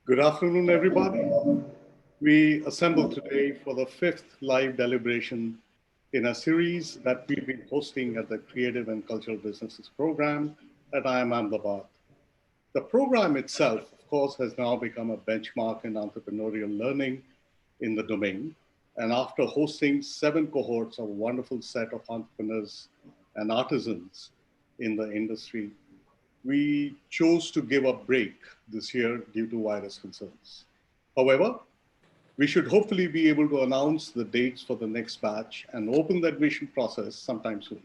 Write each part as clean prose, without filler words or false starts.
Good afternoon, everybody. We assemble today for the fifth live deliberation in a series that we've been hosting at the Creative and Cultural Businesses program at IIM Ahmedabad. The program itself, of course, has now become a benchmark in entrepreneurial learning in the domain. And after hosting 7 cohorts of a wonderful set of entrepreneurs and artisans in the industry, we chose to give a break this year due to virus concerns. However, we should hopefully be able to announce the dates for the next batch and open the admission process sometime soon.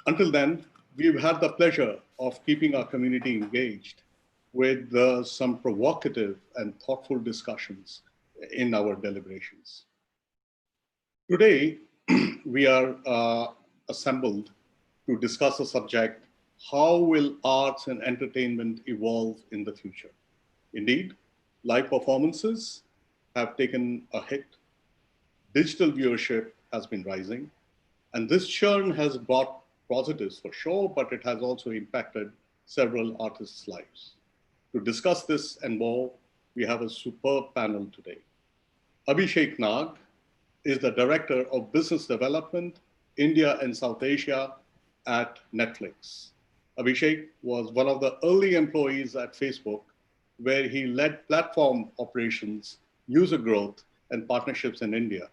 Until then, we've had the pleasure of keeping our community engaged with some provocative and thoughtful discussions in our deliberations. Today, we are assembled to discuss a subject: how will arts and entertainment evolve in the future? Indeed, live performances have taken a hit. Digital viewership has been rising, and this churn has brought positives for sure, but it has also impacted several artists' lives. To discuss this and more, we have a superb panel today. Abhishek Nag is the Director of Business Development, India and South Asia at Netflix. Abhishek was one of the early employees at Facebook, where he led platform operations, user growth, and partnerships in India.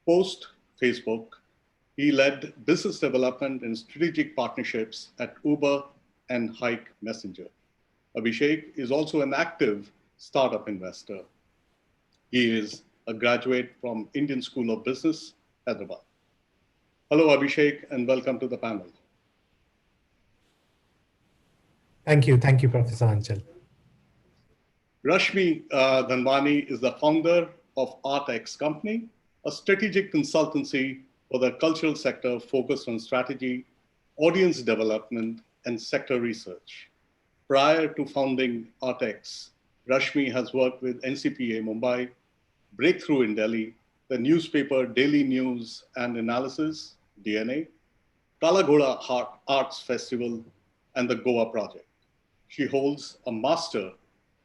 Post Facebook, he led business development and strategic partnerships at Uber and Hike Messenger. Abhishek is also an active startup investor. He is a graduate from Indian School of Business, Hyderabad. Hello, Abhishek, and welcome to the panel. Thank you, Professor Anchal. Rashmi Dhanwani is the founder of ArtX Company, a strategic consultancy for the cultural sector focused on strategy, audience development, and sector research. Prior to founding ArtX, Rashmi has worked with NCPA Mumbai, Breakthrough in Delhi, the newspaper Daily News and Analysis, DNA, Kala Ghoda Arts Festival, and the Goa Project. She holds a master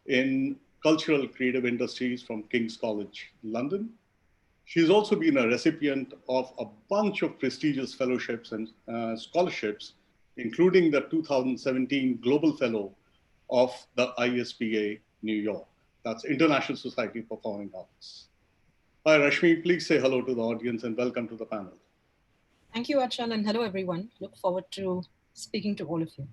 in cultural creative industries from King's College, London. She's also been a recipient of a bunch of prestigious fellowships and scholarships, including the 2017 Global Fellow of the ISPA New York. That's International Society for Performing Arts. Hi, Rashmi, please say hello to the audience and welcome to the panel. Thank you, Achal, and hello, everyone. Look forward to speaking to all of you.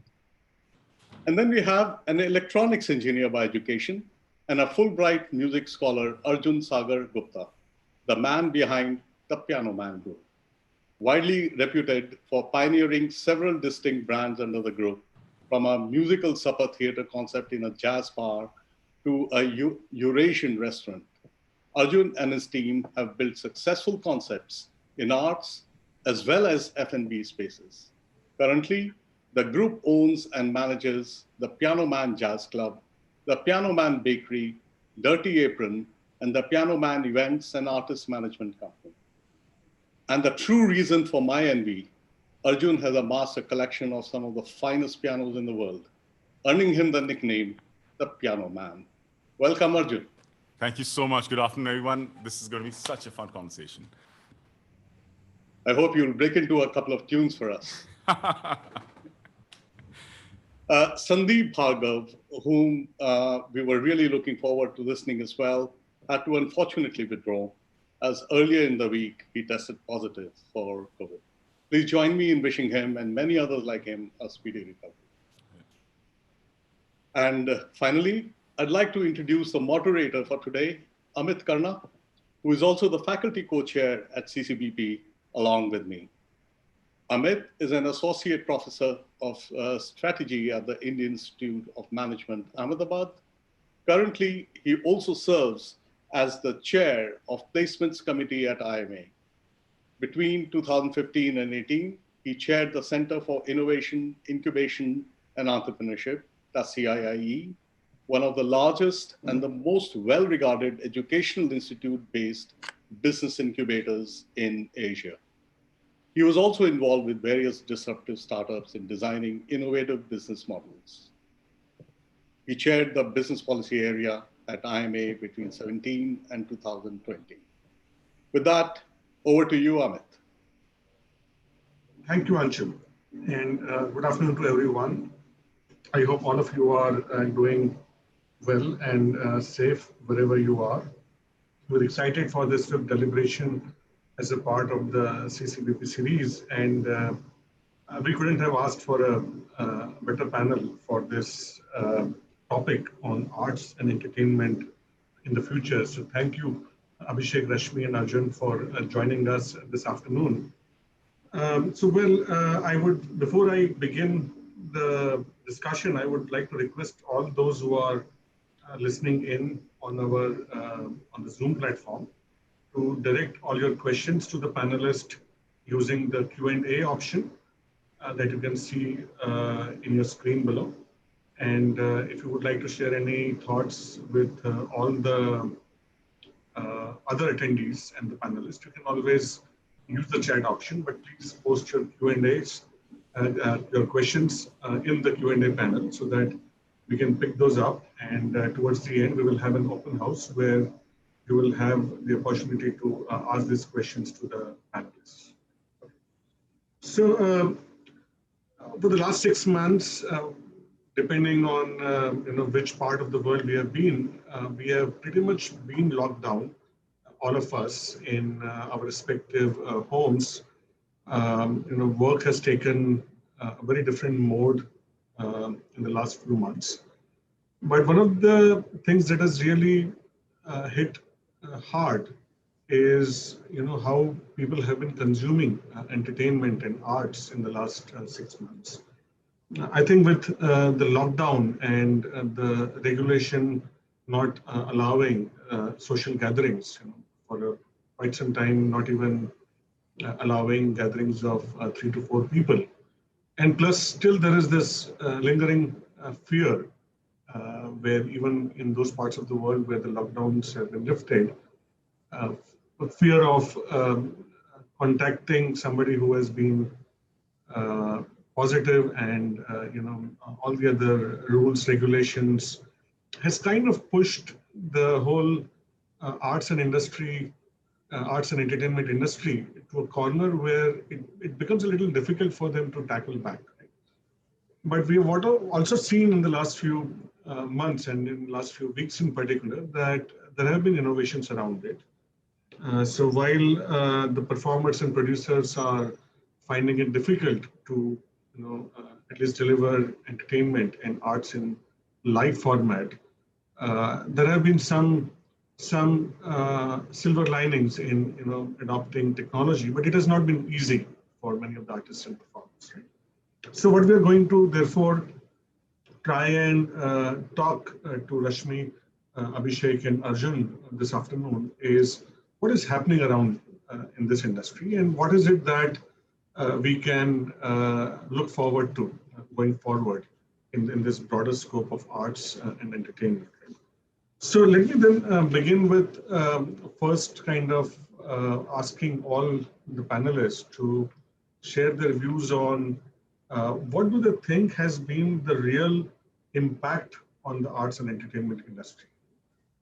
And then we have an electronics engineer by education and a Fulbright music scholar, Arjun Sagar Gupta, the man behind the Piano Man Group. Widely reputed for pioneering several distinct brands under the group, from a musical supper theater concept in a jazz bar to a Eurasian restaurant. Arjun and his team have built successful concepts in arts as well as F&B spaces. Currently, the group owns and manages the Piano Man Jazz Club, the Piano Man Bakery, Dirty Apron, and the Piano Man Events and Artist Management Company. And the true reason for my envy, Arjun has amassed a collection of some of the finest pianos in the world, earning him the nickname, the Piano Man. Welcome, Arjun. Thank you so much. Good afternoon, everyone. This is going to be such a fun conversation. I hope you'll break into a couple of tunes for us. Sandeep Bhargav, whom we were really looking forward to listening as well, had to unfortunately withdraw, as earlier in the week he tested positive for COVID. Please join me in wishing him and many others like him a speedy recovery. And finally, I'd like to introduce the moderator for today, Amit Karna, who is also the faculty co-chair at CCBP along with me. Amit is an associate professor of strategy at the Indian Institute of Management, Ahmedabad. Currently, he also serves as the chair of Placements Committee at IMA. Between 2015 and 18, he chaired the Center for Innovation, Incubation, and Entrepreneurship, that's CIIE, one of the largest and the most well-regarded educational institute-based business incubators in Asia. He was also involved with various disruptive startups in designing innovative business models. He chaired the business policy area at IMA between 17 and 2020. With that, over to you, Amit. Thank you, Anshul, and good afternoon to everyone. I hope all of you are doing well and safe wherever you are. We're excited for this fifth deliberation as a part of the CCBP series, and we couldn't have asked for a better panel for this topic on arts and entertainment in the future. So thank you, Abhishek, Rashmi, and Arjun for joining us this afternoon. Before I begin the discussion, I would like to request all those who are listening in on on the Zoom platform to direct all your questions to the panelist using the Q&A option that you can see in your screen below. And if you would like to share any thoughts with all the other attendees and the panelists, you can always use the chat option, but please post your Q&As, your questions in the Q&A panel so that we can pick those up. And towards the end, we will have an open house where you will have the opportunity to ask these questions to the panelists. So for the last 6 months, depending on which part of the world we have been, we have pretty much been locked down, all of us in our respective homes. Work has taken a very different mode in the last few months. But one of the things that has really hit hard is how people have been consuming entertainment and arts in the last 6 months. I think with the lockdown and the regulation not allowing social gatherings for quite some time, not even allowing gatherings of 3 to 4 people. And plus, still there is this lingering fear where even in those parts of the world where the lockdowns have been lifted, fear of contacting somebody who has been positive and all the other rules, regulations has kind of pushed the whole arts and entertainment industry to a corner where it becomes a little difficult for them to tackle back. Right? But we have also seen in the last few months and in the last few weeks in particular that there have been innovations around it. So while the performers and producers are finding it difficult to at least deliver entertainment and arts in live format, there have been some silver linings in adopting technology, but it has not been easy for many of the artists and performers. Right? So what we are going to therefore try and talk to Rashmi, Abhishek, and Arjun this afternoon is what is happening around in this industry and what is it that we can look forward to going forward in this broader scope of arts and entertainment. Right? So let me then begin with first kind of asking all the panelists to share their views on what do they think has been the real impact on the arts and entertainment industry.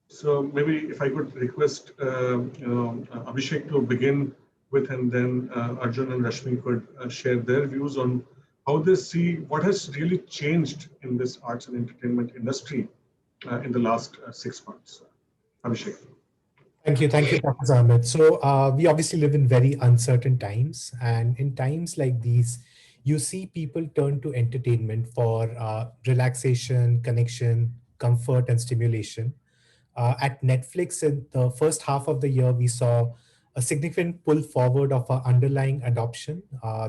So maybe if I could request Abhishek to begin with, and then Arjun and Rashmi could share their views on how they see what has really changed in this arts and entertainment industry in the last 6 months. Abhishek. Thank you, Dr. Ahmed. So we obviously live in very uncertain times, and in times like these, you see people turn to entertainment for relaxation, connection, comfort, and stimulation. At Netflix, in the first half of the year, we saw a significant pull forward of our underlying adoption.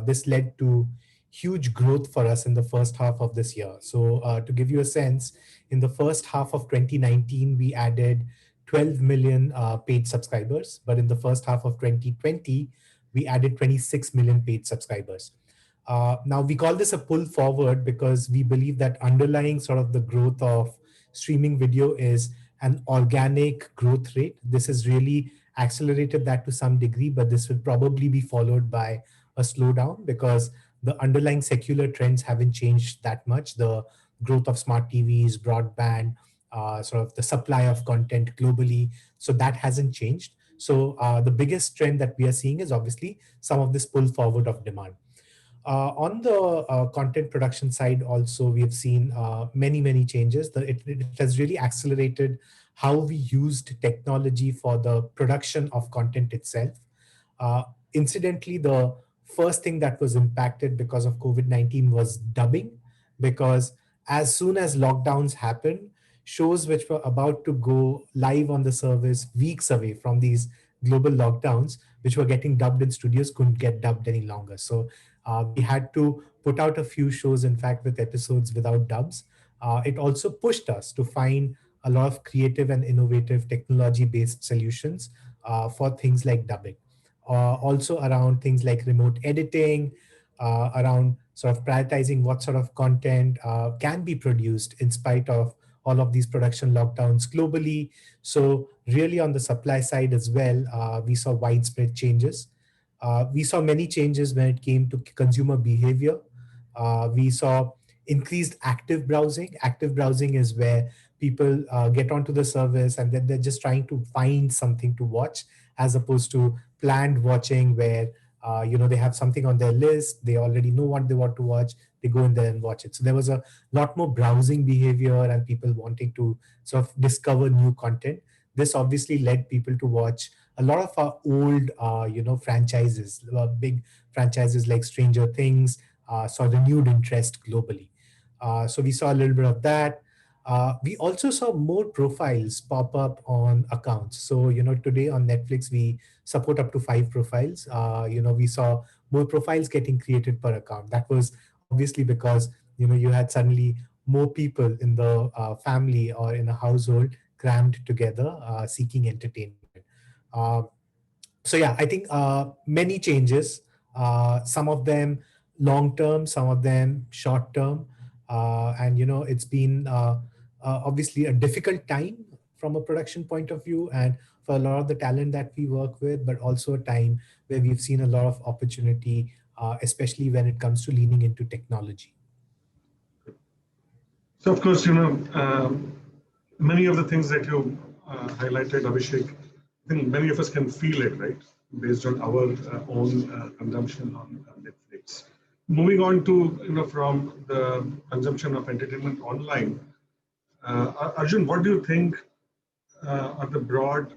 This led to huge growth for us in the first half of this year. So to give you a sense, in the first half of 2019, we added 12 million paid subscribers, but in the first half of 2020, we added 26 million paid subscribers. Now, we call this a pull forward because we believe that underlying sort of the growth of streaming video is an organic growth rate. This has really accelerated that to some degree, but this will probably be followed by a slowdown because the underlying secular trends haven't changed that much. The growth of smart TVs, broadband, sort of the supply of content globally. So that hasn't changed. So the biggest trend that we are seeing is obviously some of this pull forward of demand. On the content production side, also, we have seen many changes. It has really accelerated how we used technology for the production of content itself. Uh, Incidentally, the first thing that was impacted because of COVID-19 was dubbing, because as soon as lockdowns happened, shows which were about to go live on the service weeks away from these global lockdowns, which were getting dubbed in studios, couldn't get dubbed any longer. So we had to put out a few shows, in fact, with episodes without dubs. It also pushed us to find a lot of creative and innovative technology based solutions for things like dubbing. Also around things like remote editing, around sort of prioritizing what sort of content can be produced in spite of all of these production lockdowns globally. So, really, on the supply side as well, we saw widespread changes. We saw many changes when it came to consumer behavior. We saw increased active browsing. Active browsing is where people get onto the service and then they're just trying to find something to watch, as opposed to planned watching where they have something on their list, they already know what they want to watch, they go in there and watch it. So there was a lot more browsing behavior and people wanting to sort of discover new content. This obviously led people to watch a lot of our old franchises, big franchises like Stranger Things, saw renewed interest globally. So we saw a little bit of that. We also saw more profiles pop up on accounts. So, today on Netflix, we support up to 5 profiles. We saw more profiles getting created per account. That was obviously because, you had suddenly more people in the family or in a household crammed together seeking entertainment. Uh, so yeah, I think many changes, some of them long term, some of them short term. And it's been obviously a difficult time from a production point of view and for a lot of the talent that we work with, but also a time where we've seen a lot of opportunity, especially when it comes to leaning into technology. So, of course, many of the things that you highlighted, Abhishek, I think many of us can feel it, right, based on our own consumption on Netflix. Moving on to, from the consumption of entertainment online, Arjun, what do you think are the broad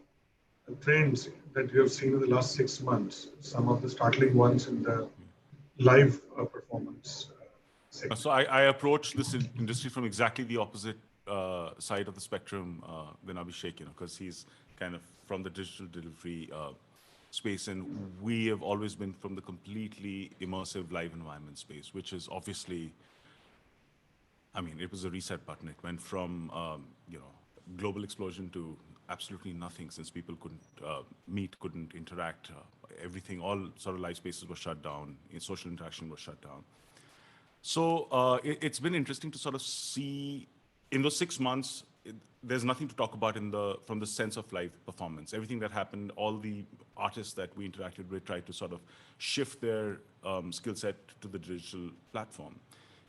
trends that you have seen in the last 6 months, some of the startling ones in the live performance segment? So I approach this industry from exactly the opposite side of the spectrum than Abhishek, because he's kind of from the digital delivery space, and we have always been from the completely immersive live environment space, which is obviously, it was a reset button. It went from global explosion to absolutely nothing, since people couldn't meet, couldn't interact. Everything, all sort of live spaces were shut down. Social interaction was shut down. So it's been interesting to sort of see in those 6 months. There's nothing to talk about from the sense of live performance. Everything that happened, all the artists that we interacted with tried to sort of shift their skill set to the digital platform.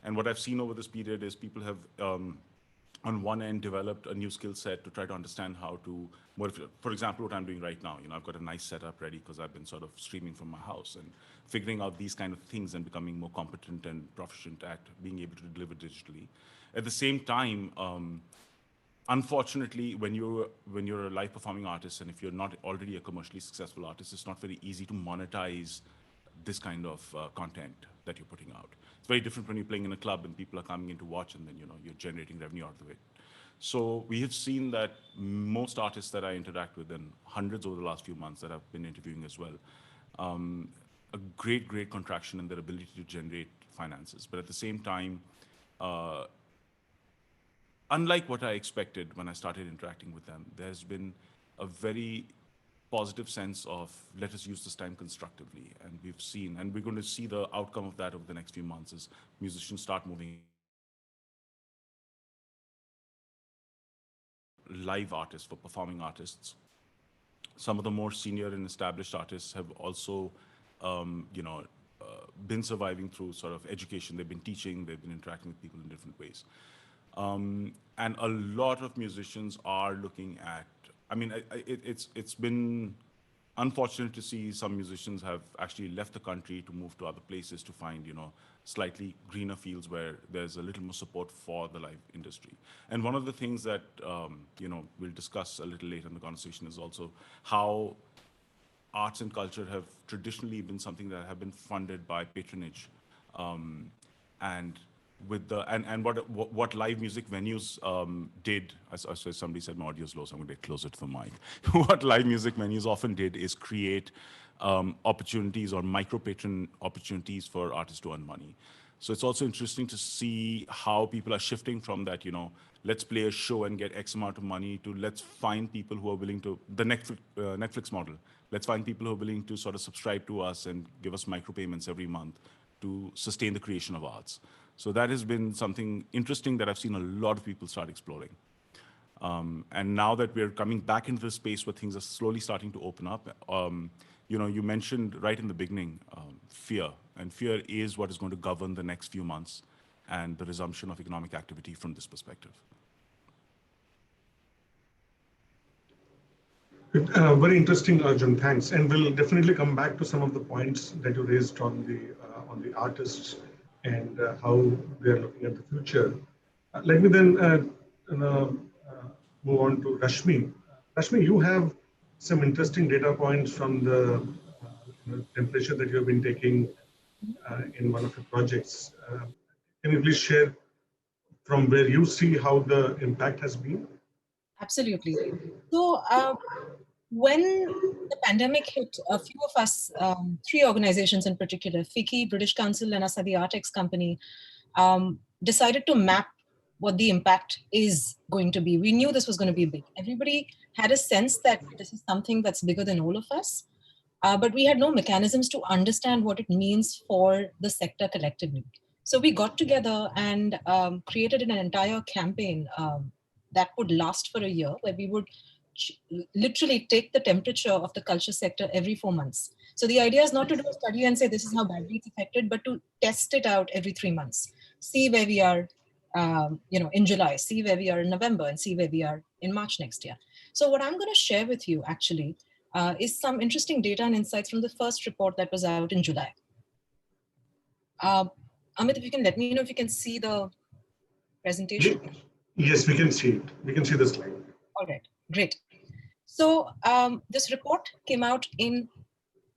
And what I've seen over this period is people have, on one end, developed a new skill set to try to understand how to modify. For example, what I'm doing right now, I've got a nice setup ready because I've been sort of streaming from my house and figuring out these kind of things and becoming more competent and proficient at being able to deliver digitally. At the same time, unfortunately, when you're a live performing artist, and if you're not already a commercially successful artist, it's not very easy to monetize this kind of content that you're putting out. It's very different when you're playing in a club and people are coming in to watch, and then you're generating revenue out of it. So we have seen that most artists that I interact with, and hundreds over the last few months that I've been interviewing as well, a great contraction in their ability to generate finances. But at the same time, unlike what I expected when I started interacting with them, there's been a very positive sense of, let us use this time constructively. And we've seen, and we're going to see the outcome of that over the next few months as musicians start moving. Live artists, for performing artists. Some of the more senior and established artists have also, been surviving through sort of education. They've been teaching, they've been interacting with people in different ways. And a lot of musicians are looking at, I mean, it's been unfortunate to see some musicians have actually left the country to move to other places to find, slightly greener fields where there's a little more support for the live industry. And one of the things that, we'll discuss a little later in the conversation is also how arts and culture have traditionally been something that have been funded by patronage, and with the and what live music venues did, as somebody said my audio is low, so I'm going to get closer to the mic. What live music venues often did is create opportunities or micro patron opportunities for artists to earn money. So it's also interesting to see how people are shifting from that, let's play a show and get X amount of money, to let's find people who are willing to, the Netflix model. Let's find people who are willing to sort of subscribe to us and give us micropayments every month to sustain the creation of arts. So that has been something interesting that I've seen a lot of people start exploring. And now that we're coming back into the space where things are slowly starting to open up, you mentioned right in the beginning, fear. And fear is what is going to govern the next few months and the resumption of economic activity from this perspective. Very interesting, Arjun. Thanks. And we'll definitely come back to some of the points that you raised on the artists and how they are looking at the future. Let me then move on to Rashmi. Rashmi, you have some interesting data points from the temperature that you have been taking in one of your projects. Can you please share from where you see how the impact has been? Absolutely. So when the pandemic hit, a few of us, 3 organizations in particular, FICCI, British Council, and Asahi Artex Company, decided to map what the impact is going to be. We knew this was going to be big. Everybody had a sense that this is something that's bigger than all of us, but we had no mechanisms to understand what it means for the sector collectively. So we got together and created an entire campaign that would last for a year, where we would literally take the temperature of the culture sector every 4 months. So the idea is not to do a study and say this is how badly it's affected, but to test it out every 3 months, see where we are in July, see where we are in November, and see where we are in March next year. So what I'm going to share with you actually is some interesting data and insights from the first report that was out in July. Amit, if you can let me know if you can see the presentation. Yes, we can see it. We can see the slide. All right, great. So this report came out in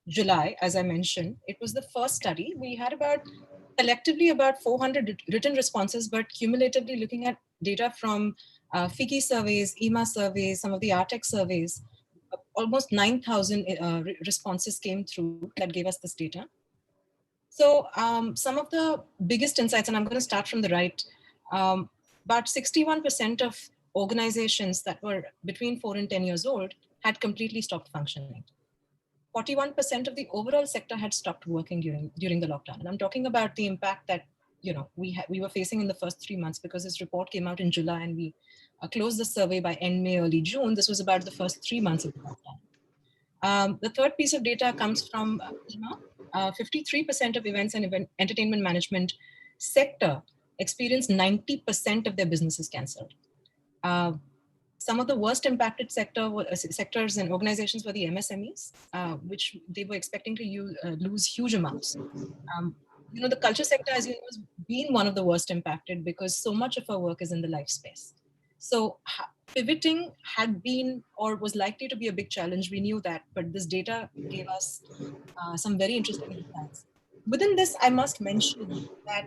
July, as I mentioned. It was the first study. We had collectively about 400 written responses, but cumulatively looking at data from FICCI surveys, EMA surveys, some of the Artex surveys, almost 9,000 responses came through that gave us this data. So some of the biggest insights, and I'm going to start from the right, about 61% of organizations that were between 4 and 10 years old had completely stopped functioning. 41% of the overall sector had stopped working during the lockdown. And I'm talking about the impact that we were facing in the first 3 months, because this report came out in July and we closed the survey by end May, early June. This was about the first 3 months of the lockdown. The third piece of data comes from 53% of events and entertainment management sector experienced 90% of their businesses cancelled. Some of the worst impacted sectors and organizations were the MSMEs, which they were expecting to lose huge amounts. The culture sector, as you know, has been one of the worst impacted because so much of our work is in the live space. So pivoting had been or was likely to be a big challenge. We knew that, but this data gave us some very interesting insights. Within this, I must mention that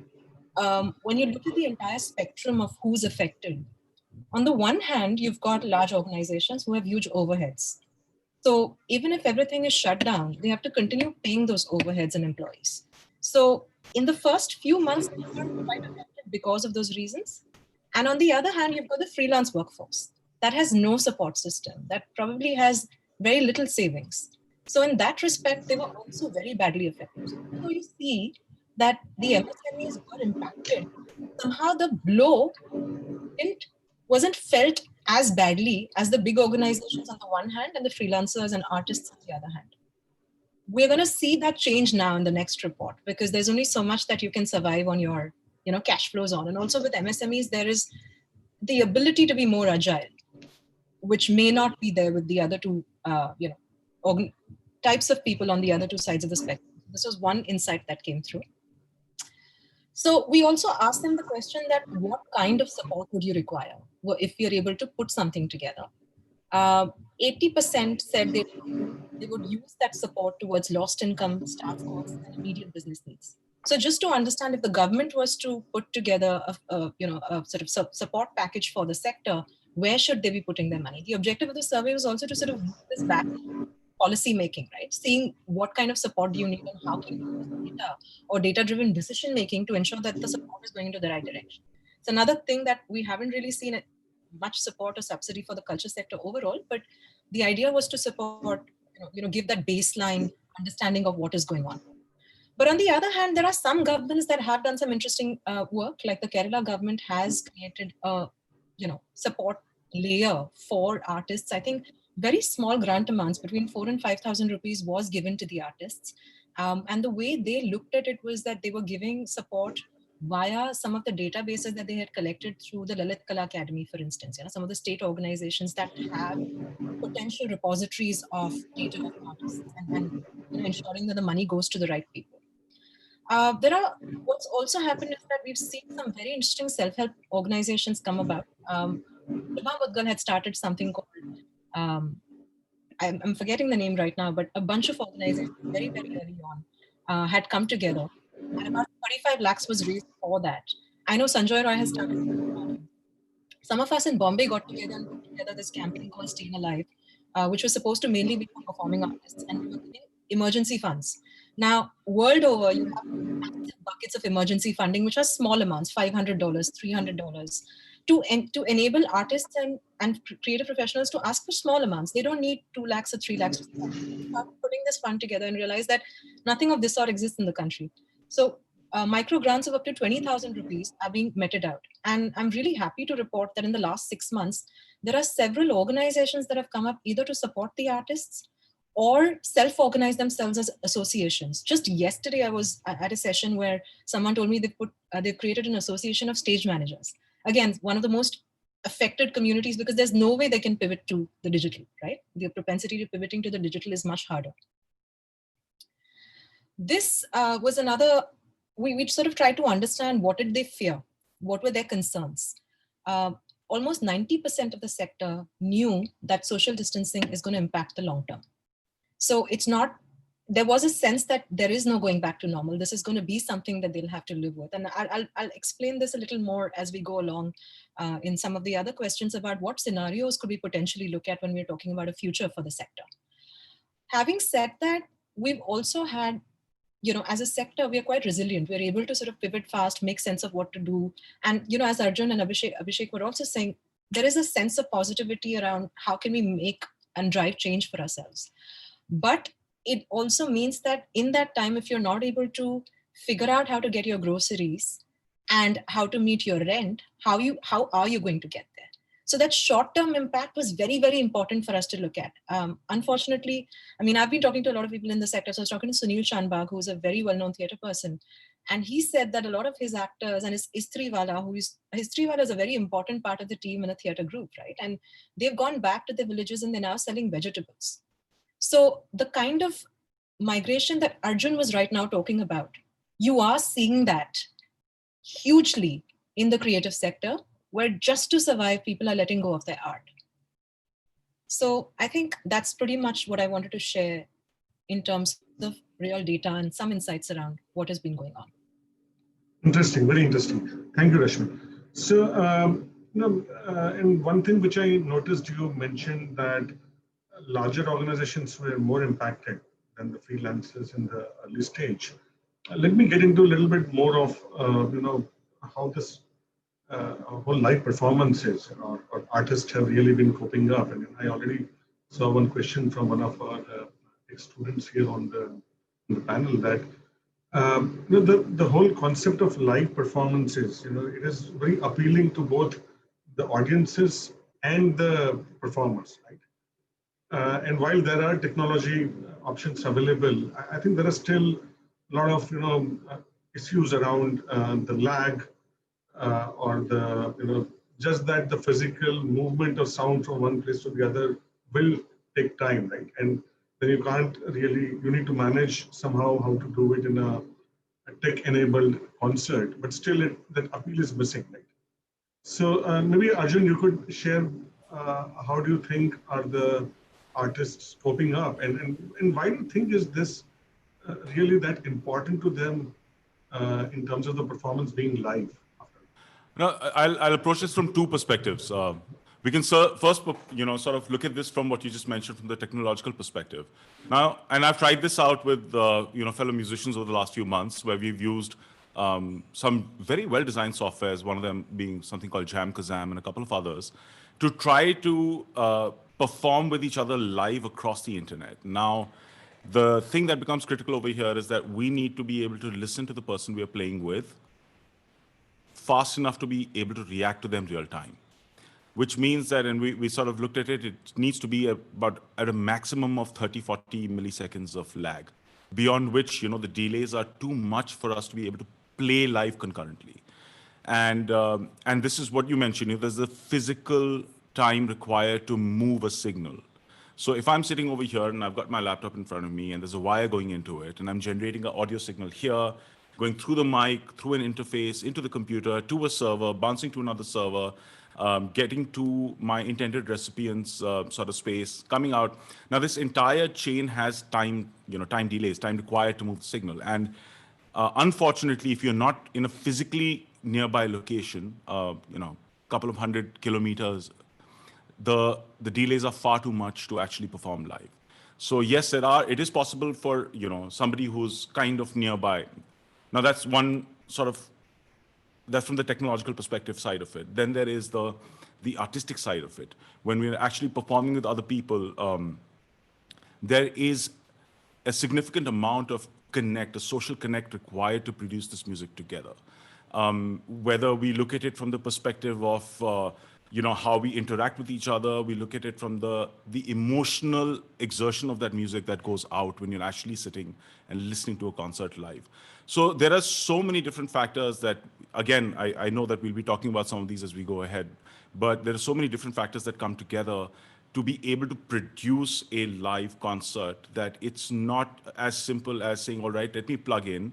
when you look at the entire spectrum of who's affected, on the one hand, you've got large organizations who have huge overheads. So even if everything is shut down, they have to continue paying those overheads and employees. So in the first few months, they were quite affected because of those reasons. And on the other hand, you've got the freelance workforce that has no support system, that probably has very little savings. So in that respect, they were also very badly affected. So you see that the MSMEs were impacted. Somehow the blow wasn't felt as badly as the big organizations on the one hand and the freelancers and artists on the other hand. We're going to see that change now in the next report, because there's only so much that you can survive on your cash flows on. And also with MSMEs, there is the ability to be more agile, which may not be there with the other two, types of people on the other two sides of the spectrum. This was one insight that came through. So we also asked them the question that what kind of support would you require if you're able to put something together? 80% said they would use that support towards lost income, staff costs, and immediate business needs. So just to understand, if the government was to put together a sort of support package for the sector, where should they be putting their money? The objective of the survey was also to sort of move this back policy making, right? Seeing what kind of support do you need and how can you use data or data-driven decision making to ensure that the support is going into the right direction. It's another thing that we haven't really seen much support or subsidy for the culture sector overall, but the idea was to support, give that baseline understanding of what is going on. But on the other hand, there are some governments that have done some interesting work, like the Kerala government has created a, support layer for artists. I think very small grant amounts between 4,000 and 5,000 rupees was given to the artists. And the way they looked at it was that they were giving support via some of the databases that they had collected through the Lalit Kala Academy, for instance, some of the state organizations that have potential repositories of data of artists and ensuring that the money goes to the right people. What's also happened is that we've seen some very interesting self-help organizations come about. Mudgal had started something called, I'm forgetting the name right now, but a bunch of organizations very, very early on had come together, and about 35 lakhs was raised for that. I know Sanjoy Roy has started. Some of us in Bombay got together and put together this campaign called Staying Alive, which was supposed to mainly be for performing artists, and we were giving emergency funds. Now, world over, you have massive buckets of emergency funding, which are small amounts, $500, $300, to enable artists and creative professionals to ask for small amounts. They don't need 2 lakhs or 3 lakhs. Start putting this fund together and realize that nothing of this sort exists in the country. So micro grants of up to 20,000 rupees are being meted out. And I'm really happy to report that in the last 6 months, there are several organizations that have come up either to support the artists or self-organize themselves as associations. Just yesterday, I was at a session where someone told me they've created an association of stage managers. Again, one of the most affected communities because there's no way they can pivot to the digital, right? The propensity to pivoting to the digital is much harder. This was another, we sort of tried to understand what did they fear? What were their concerns? Almost 90% of the sector knew that social distancing is going to impact the long term. So it's not, there was a sense that there is no going back to normal. This is going to be something that they'll have to live with. And I'll explain this a little more as we go along in some of the other questions about what scenarios could we potentially look at when we're talking about a future for the sector. Having said that, we've also had, as a sector, we are quite resilient. We're able to sort of pivot fast, make sense of what to do. And, as Arjun and Abhishek were also saying, there is a sense of positivity around how can we make and drive change for ourselves. But it also means that in that time, if you're not able to figure out how to get your groceries and how to meet your rent, how are you going to get there? So that short-term impact was very, very important for us to look at. Unfortunately, I mean, I've been talking to a lot of people in the sector. So I was talking to Sunil Shanbag, who's a very well-known theatre person. And he said that a lot of his actors and his Istriwala, Istriwala is a very important part of the team in a theatre group, right? And they've gone back to their villages and they're now selling vegetables. So the kind of migration that Arjun was right now talking about, you are seeing that hugely in the creative sector, where just to survive, people are letting go of their art. So I think that's pretty much what I wanted to share in terms of real data and some insights around what has been going on. Interesting, very interesting. Thank you, Rashmi. So, and one thing which I noticed, you mentioned that larger organizations were more impacted than the freelancers in the early stage. Let me get into a little bit more of, how this whole live performances or artists have really been coping up. And I already saw one question from one of our students here on the panel that the whole concept of live performances, it is very appealing to both the audiences and the performers, right? And while there are technology options available, I think there are still a lot of issues around the lag or the just that the physical movement of sound from one place to the other will take time, right? And then you can't really, you need to manage somehow how to do it in a tech-enabled concert, but still that appeal is missing, right? So maybe Arjun, you could share how do you think are the artists coping up, and why do you think is this really that important to them in terms of the performance being live? No, I'll approach this from two perspectives. We can first, sort of look at this from what you just mentioned from the technological perspective. Now, and I've tried this out with, fellow musicians over the last few months, where we've used some very well-designed softwares, one of them being something called Jam Kazam and a couple of others, to try to perform with each other live across the internet. Now, the thing that becomes critical over here is that we need to be able to listen to the person we are playing with fast enough to be able to react to them real time, which means that, and we sort of looked at it, it needs to be about at a maximum of 30, 40 milliseconds of lag, beyond which, the delays are too much for us to be able to play live concurrently. And this is what you mentioned, there's the physical time required to move a signal. So if I'm sitting over here and I've got my laptop in front of me and there's a wire going into it and I'm generating an audio signal here, going through the mic, through an interface, into the computer, to a server, bouncing to another server, getting to my intended recipient's sort of space, coming out. Now, this entire chain has time, time delays, time required to move the signal. And unfortunately, if you're not in a physically nearby location, couple of 100 kilometers, the delays are far too much to actually perform live. So yes, it is possible for, somebody who's kind of nearby. Now that's one sort of, that's from the technological perspective side of it. Then there is the artistic side of it. When we're actually performing with other people, there is a significant amount of a social connect required to produce this music together. Whether we look at it from the perspective of, how we interact with each other, we look at it from the emotional exertion of that music that goes out when you're actually sitting and listening to a concert live. So there are so many different factors that, again, I know that we'll be talking about some of these as we go ahead, but there are so many different factors that come together to be able to produce a live concert that it's not as simple as saying, all right, let me plug in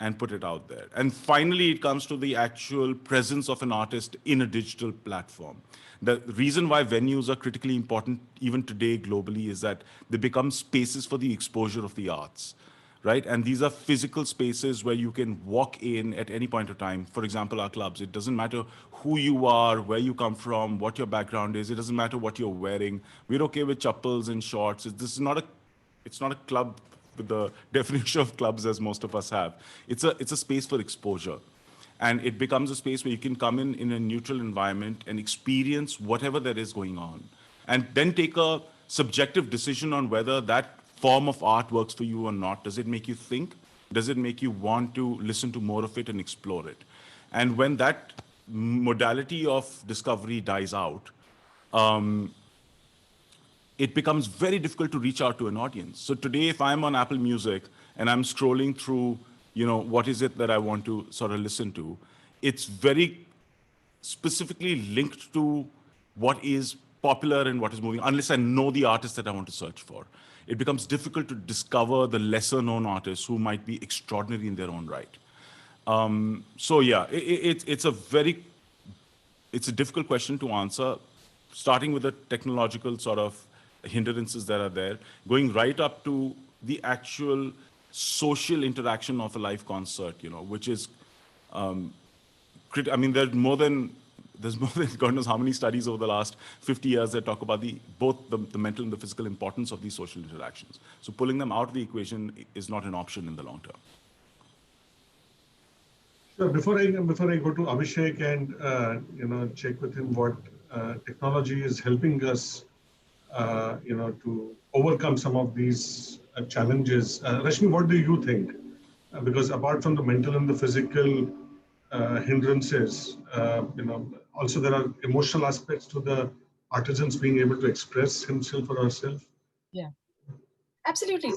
and put it out there. And finally, it comes to the actual presence of an artist in a digital platform. The reason why venues are critically important, even today globally, is that they become spaces for the exposure of the arts, right? And these are physical spaces where you can walk in at any point of time. For example, our clubs, it doesn't matter who you are, where you come from, what your background is. It doesn't matter what you're wearing. We're okay with chappals and shorts. It's not a club with the definition of clubs as most of us have. It's a space for exposure. And it becomes a space where you can come in a neutral environment and experience whatever there is going on. And then take a subjective decision on whether that form of art works for you or not. Does it make you think? Does it make you want to listen to more of it and explore it? And when that modality of discovery dies out, it becomes very difficult to reach out to an audience. So today, if I'm on Apple Music and I'm scrolling through, what is it that I want to sort of listen to, it's very specifically linked to what is popular and what is moving, unless I know the artist that I want to search for. It becomes difficult to discover the lesser known artists who might be extraordinary in their own right. So yeah, it's a difficult question to answer, starting with the technological sort of hindrances that are there, going right up to the actual social interaction of a live concert, which is, there's more than God knows how many studies over the last 50 years that talk about both the mental and the physical importance of these social interactions. So pulling them out of the equation is not an option in the long term. Sure. Before I go to Abhishek and check with him what technology is helping us to overcome some of these challenges. Rashmi, what do you think? Because apart from the mental and the physical hindrances, also there are emotional aspects to the artisans being able to express himself or herself. Yeah, absolutely.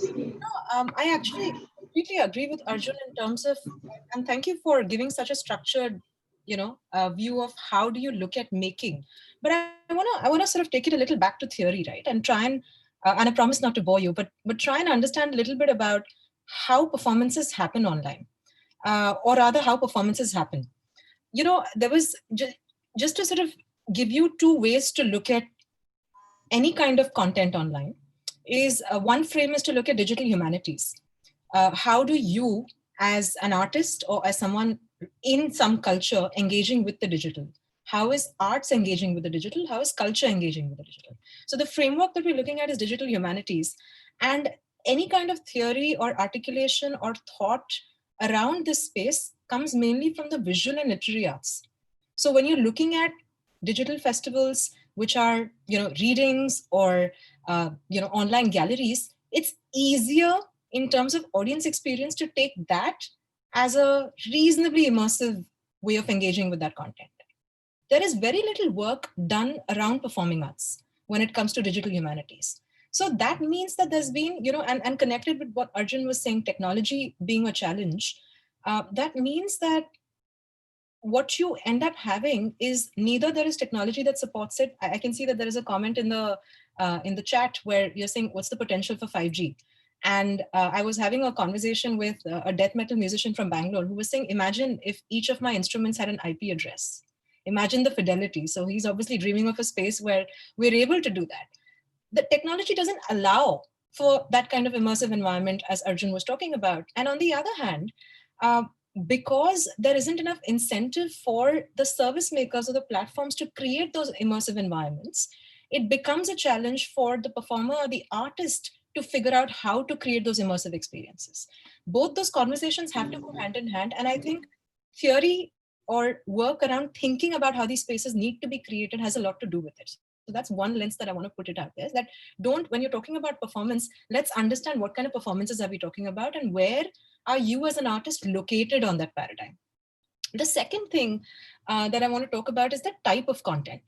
I actually completely agree with Arjun in terms of, and thank you for giving such a structured view of how do you look at making. But I wanna sort of take it a little back to theory, right? And try and I promise not to bore you, but try and understand a little bit about how performances happen online, or rather how performances happen. There was just to sort of give you two ways to look at any kind of content online. Is one frame is to look at digital humanities. How do you, as an artist or as someone in some culture, engaging with the digital? How is arts engaging with the digital? How is culture engaging with the digital? So the framework that we're looking at is digital humanities. And any kind of theory or articulation or thought around this space comes mainly from the visual and literary arts. So when you're looking at digital festivals, which are readings or online galleries, it's easier in terms of audience experience to take that as a reasonably immersive way of engaging with that content. There is very little work done around performing arts when it comes to digital humanities. So that means that there's been, and connected with what Arjun was saying, technology being a challenge, that means that what you end up having is neither there is technology that supports it. I can see that there is a comment in the chat where you're saying, what's the potential for 5G? And I was having a conversation with a death metal musician from Bangalore who was saying, imagine if each of my instruments had an IP address. Imagine the fidelity. So he's obviously dreaming of a space where we're able to do that. The technology doesn't allow for that kind of immersive environment as Arjun was talking about. And on the other hand, because there isn't enough incentive for the service makers or the platforms to create those immersive environments, it becomes a challenge for the performer or the artist to figure out how to create those immersive experiences. Both those conversations have to go hand in hand. And I think theory or work around thinking about how these spaces need to be created has a lot to do with it. So that's one lens that I want to put it out there, is that when you're talking about performance, let's understand what kind of performances are we talking about and where are you as an artist located on that paradigm. The second thing that I want to talk about is the type of content.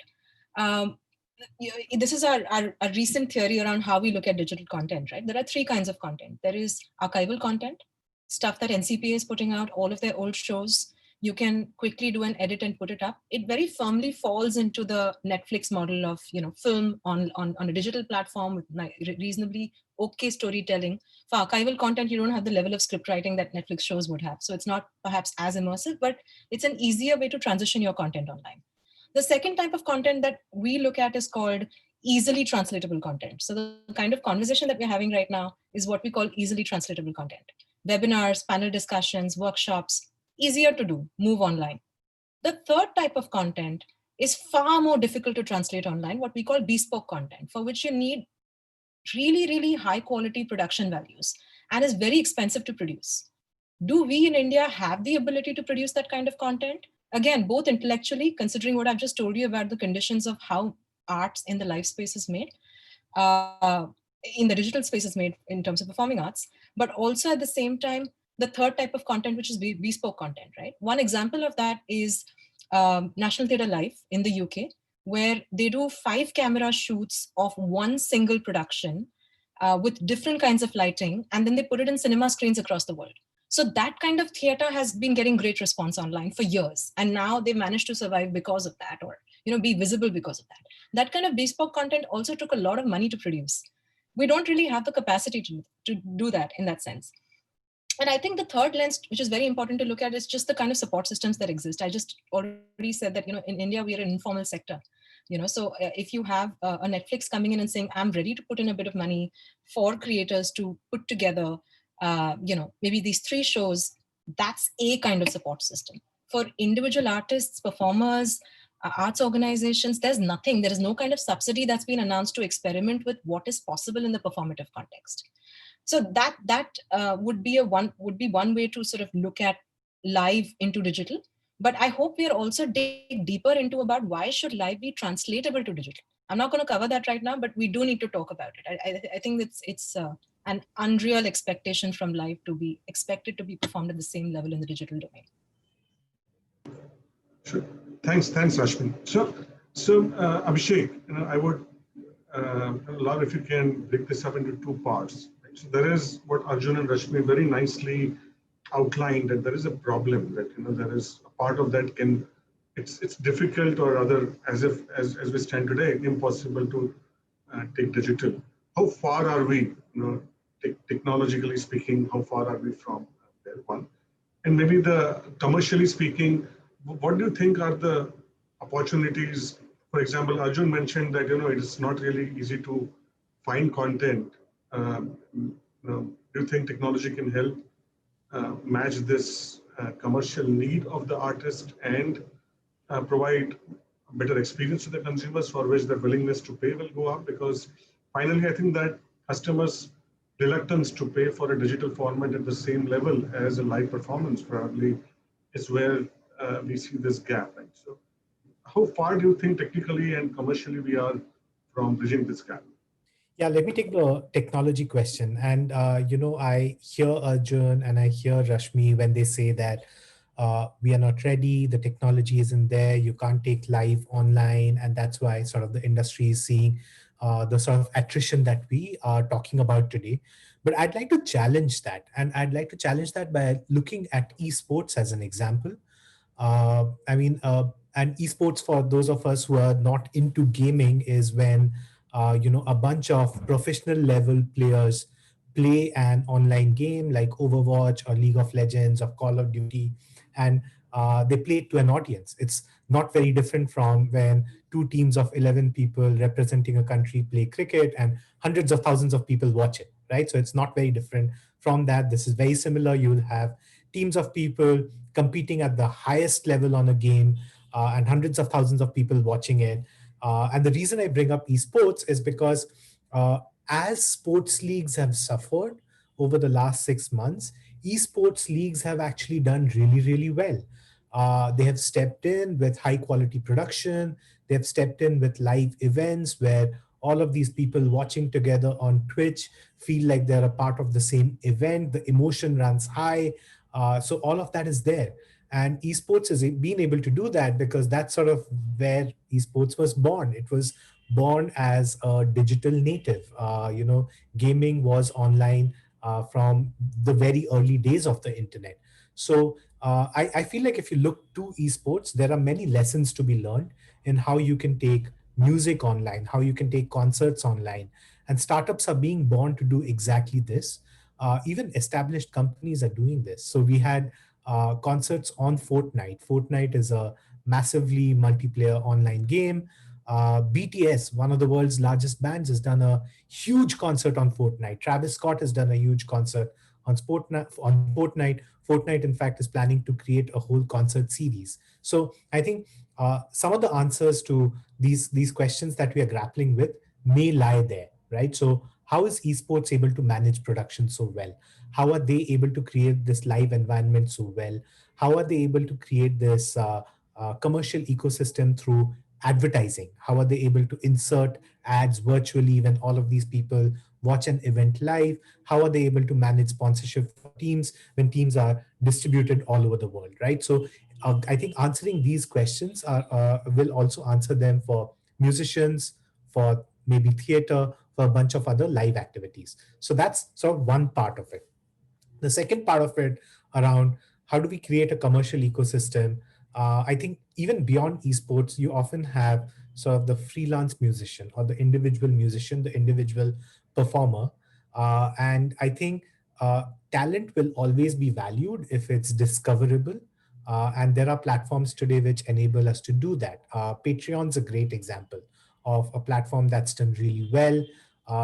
This is our recent theory around how we look at digital content, right? There are three kinds of content. There is archival content, stuff that NCPA is putting out, all of their old shows. You can quickly do an edit and put it up. It very firmly falls into the Netflix model of film on a digital platform with reasonably okay storytelling. For archival content, you don't have the level of script writing that Netflix shows would have. So it's not perhaps as immersive, but it's an easier way to transition your content online. The second type of content that we look at is called easily translatable content. So the kind of conversation that we're having right now is what we call easily translatable content. Webinars, panel discussions, workshops, easier to do, move online. The third type of content is far more difficult to translate online, what we call bespoke content, for which you need really, really high quality production values and is very expensive to produce. Do we in India have the ability to produce that kind of content? Again, both intellectually, considering what I've just told you about the conditions of how arts in the live space is made, in the digital space is made in terms of performing arts, but also at the same time, the third type of content, which is bespoke content, right? One example of that is National Theatre Live in the UK, where they do 5 camera shoots of one single production with different kinds of lighting, and then they put it in cinema screens across the world. So that kind of theater has been getting great response online for years. And now they managed to survive because of that, or be visible because of that. That kind of bespoke content also took a lot of money to produce. We don't really have the capacity to do that in that sense. And I think the third lens, which is very important to look at, is just the kind of support systems that exist. I just already said that, in India, we are an informal sector. So if you have a Netflix coming in and saying, I'm ready to put in a bit of money for creators to put together, maybe these 3 shows, that's a kind of support system. For individual artists, performers, arts organizations, there's nothing. There is no kind of subsidy that's been announced to experiment with what is possible in the performative context. So that would be one way to sort of look at live into digital. But I hope we are also dig deeper into about why should live be translatable to digital. I'm not going to cover that right now, but we do need to talk about it. I think it's an unreal expectation from live to be expected to be performed at the same level in the digital domain. Sure. Thanks, Rashmi. So Abhishek, I would love if you can break this up into 2 parts. So there is what Arjun and Rashmi very nicely outlined, that there is a problem, that there is a part of that can it's difficult, or rather, as we stand today, impossible to take digital. How far are we, technologically speaking? How far are we from there? One, and maybe the commercially speaking, what do you think are the opportunities? For example, Arjun mentioned that it's not really easy to find content. Do you think technology can help match this commercial need of the artist and provide a better experience to the consumers, for which the willingness to pay will go up? Because finally, I think that customers' reluctance to pay for a digital format at the same level as a live performance probably is where we see this gap. Right? So, how far do you think technically and commercially we are from bridging this gap? Yeah, let me take the technology question. And, I hear Arjun and I hear Rashmi when they say that we are not ready, the technology isn't there, you can't take live online. And that's why sort of the industry is seeing the sort of attrition that we are talking about today. But I'd like to challenge that. And I'd like to challenge that by looking at esports as an example. And esports, for those of us who are not into gaming, is when a bunch of professional level players play an online game like Overwatch or League of Legends or Call of Duty, and they play it to an audience. It's not very different from when two teams of 11 people representing a country play cricket and hundreds of thousands of people watch it, right? So it's not very different from that. This is very similar. You will have teams of people competing at the highest level on a game, and hundreds of thousands of people watching it. And the reason I bring up esports is because uh, as sports leagues have suffered over the last 6 months, esports leagues have actually done really, really well. They have stepped in with high quality production. They have stepped in with live events where all of these people watching together on Twitch feel like they're a part of the same event. The emotion runs high. So all of that is there. And esports has been able to do that because that's sort of where esports was born. It was born as a digital native. Gaming was online from the very early days of the internet. So I feel like if you look to esports, there are many lessons to be learned in how you can take music online, how you can take concerts online. And startups are being born to do exactly this. Even established companies are doing this. So we had concerts on Fortnite. Fortnite is a massively multiplayer online game. BTS, one of the world's largest bands, has done a huge concert on Fortnite. Travis Scott has done a huge concert on Fortnite. Fortnite, in fact, is planning to create a whole concert series. So I think some of the answers to these questions that we are grappling with may lie there, right? So how is esports able to manage production so well? How are they able to create this live environment so well? How are they able to create this commercial ecosystem through advertising? How are they able to insert ads virtually when all of these people watch an event live? How are they able to manage sponsorship for teams when teams are distributed all over the world, right? So I think answering these questions will also answer them for musicians, for maybe theater, for a bunch of other live activities. So that's sort of one part of it. The second part of it around how do we create a commercial ecosystem, I think even beyond esports, you often have sort of the freelance musician or the individual musician, the individual performer. And I think talent will always be valued if it's discoverable. And there are platforms today which enable us to do that. Patreon's a great example of a platform that's done really well.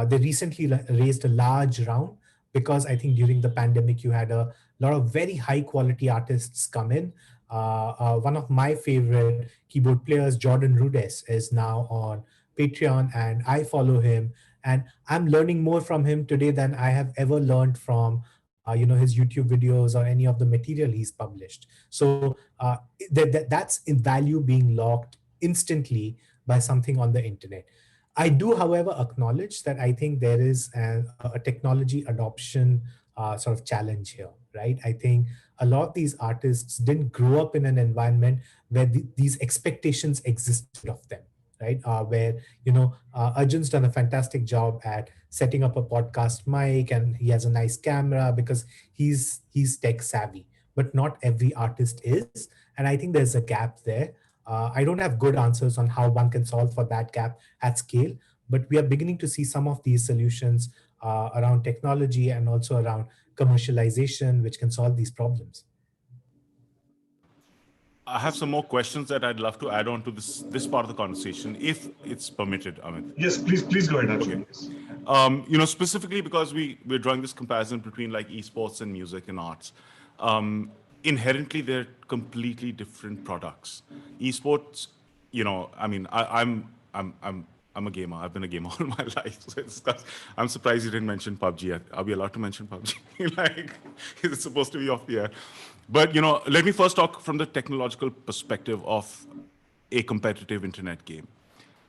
They recently raised a large round because I think during the pandemic, you had a lot of very high quality artists come in. One of my favorite keyboard players, Jordan Rudess, is now on Patreon, and I follow him. And I'm learning more from him today than I have ever learned from his YouTube videos or any of the material he's published. So that's in value being locked instantly by something on the internet. I do, however, acknowledge that I think there is a technology adoption sort of challenge here, right? I think a lot of these artists didn't grow up in an environment where these expectations existed of them, right? Where, Arjun's done a fantastic job at setting up a podcast mic and he has a nice camera because he's tech savvy, but not every artist is. And I think there's a gap there. I don't have good answers on how one can solve for that gap at scale, but we are beginning to see some of these solutions around technology and also around commercialization, which can solve these problems. I have some more questions that I'd love to add on to this part of the conversation, if it's permitted, Amit. Yes, please go ahead, Arjun. Okay. Yes. Specifically because we're drawing this comparison between like esports and music and arts. Inherently, they're completely different products. Esports, I'm a gamer. I've been a gamer all my life. So I'm surprised you didn't mention PUBG. Are we allowed to mention PUBG? Like, is it supposed to be off the air? But let me first talk from the technological perspective of a competitive internet game.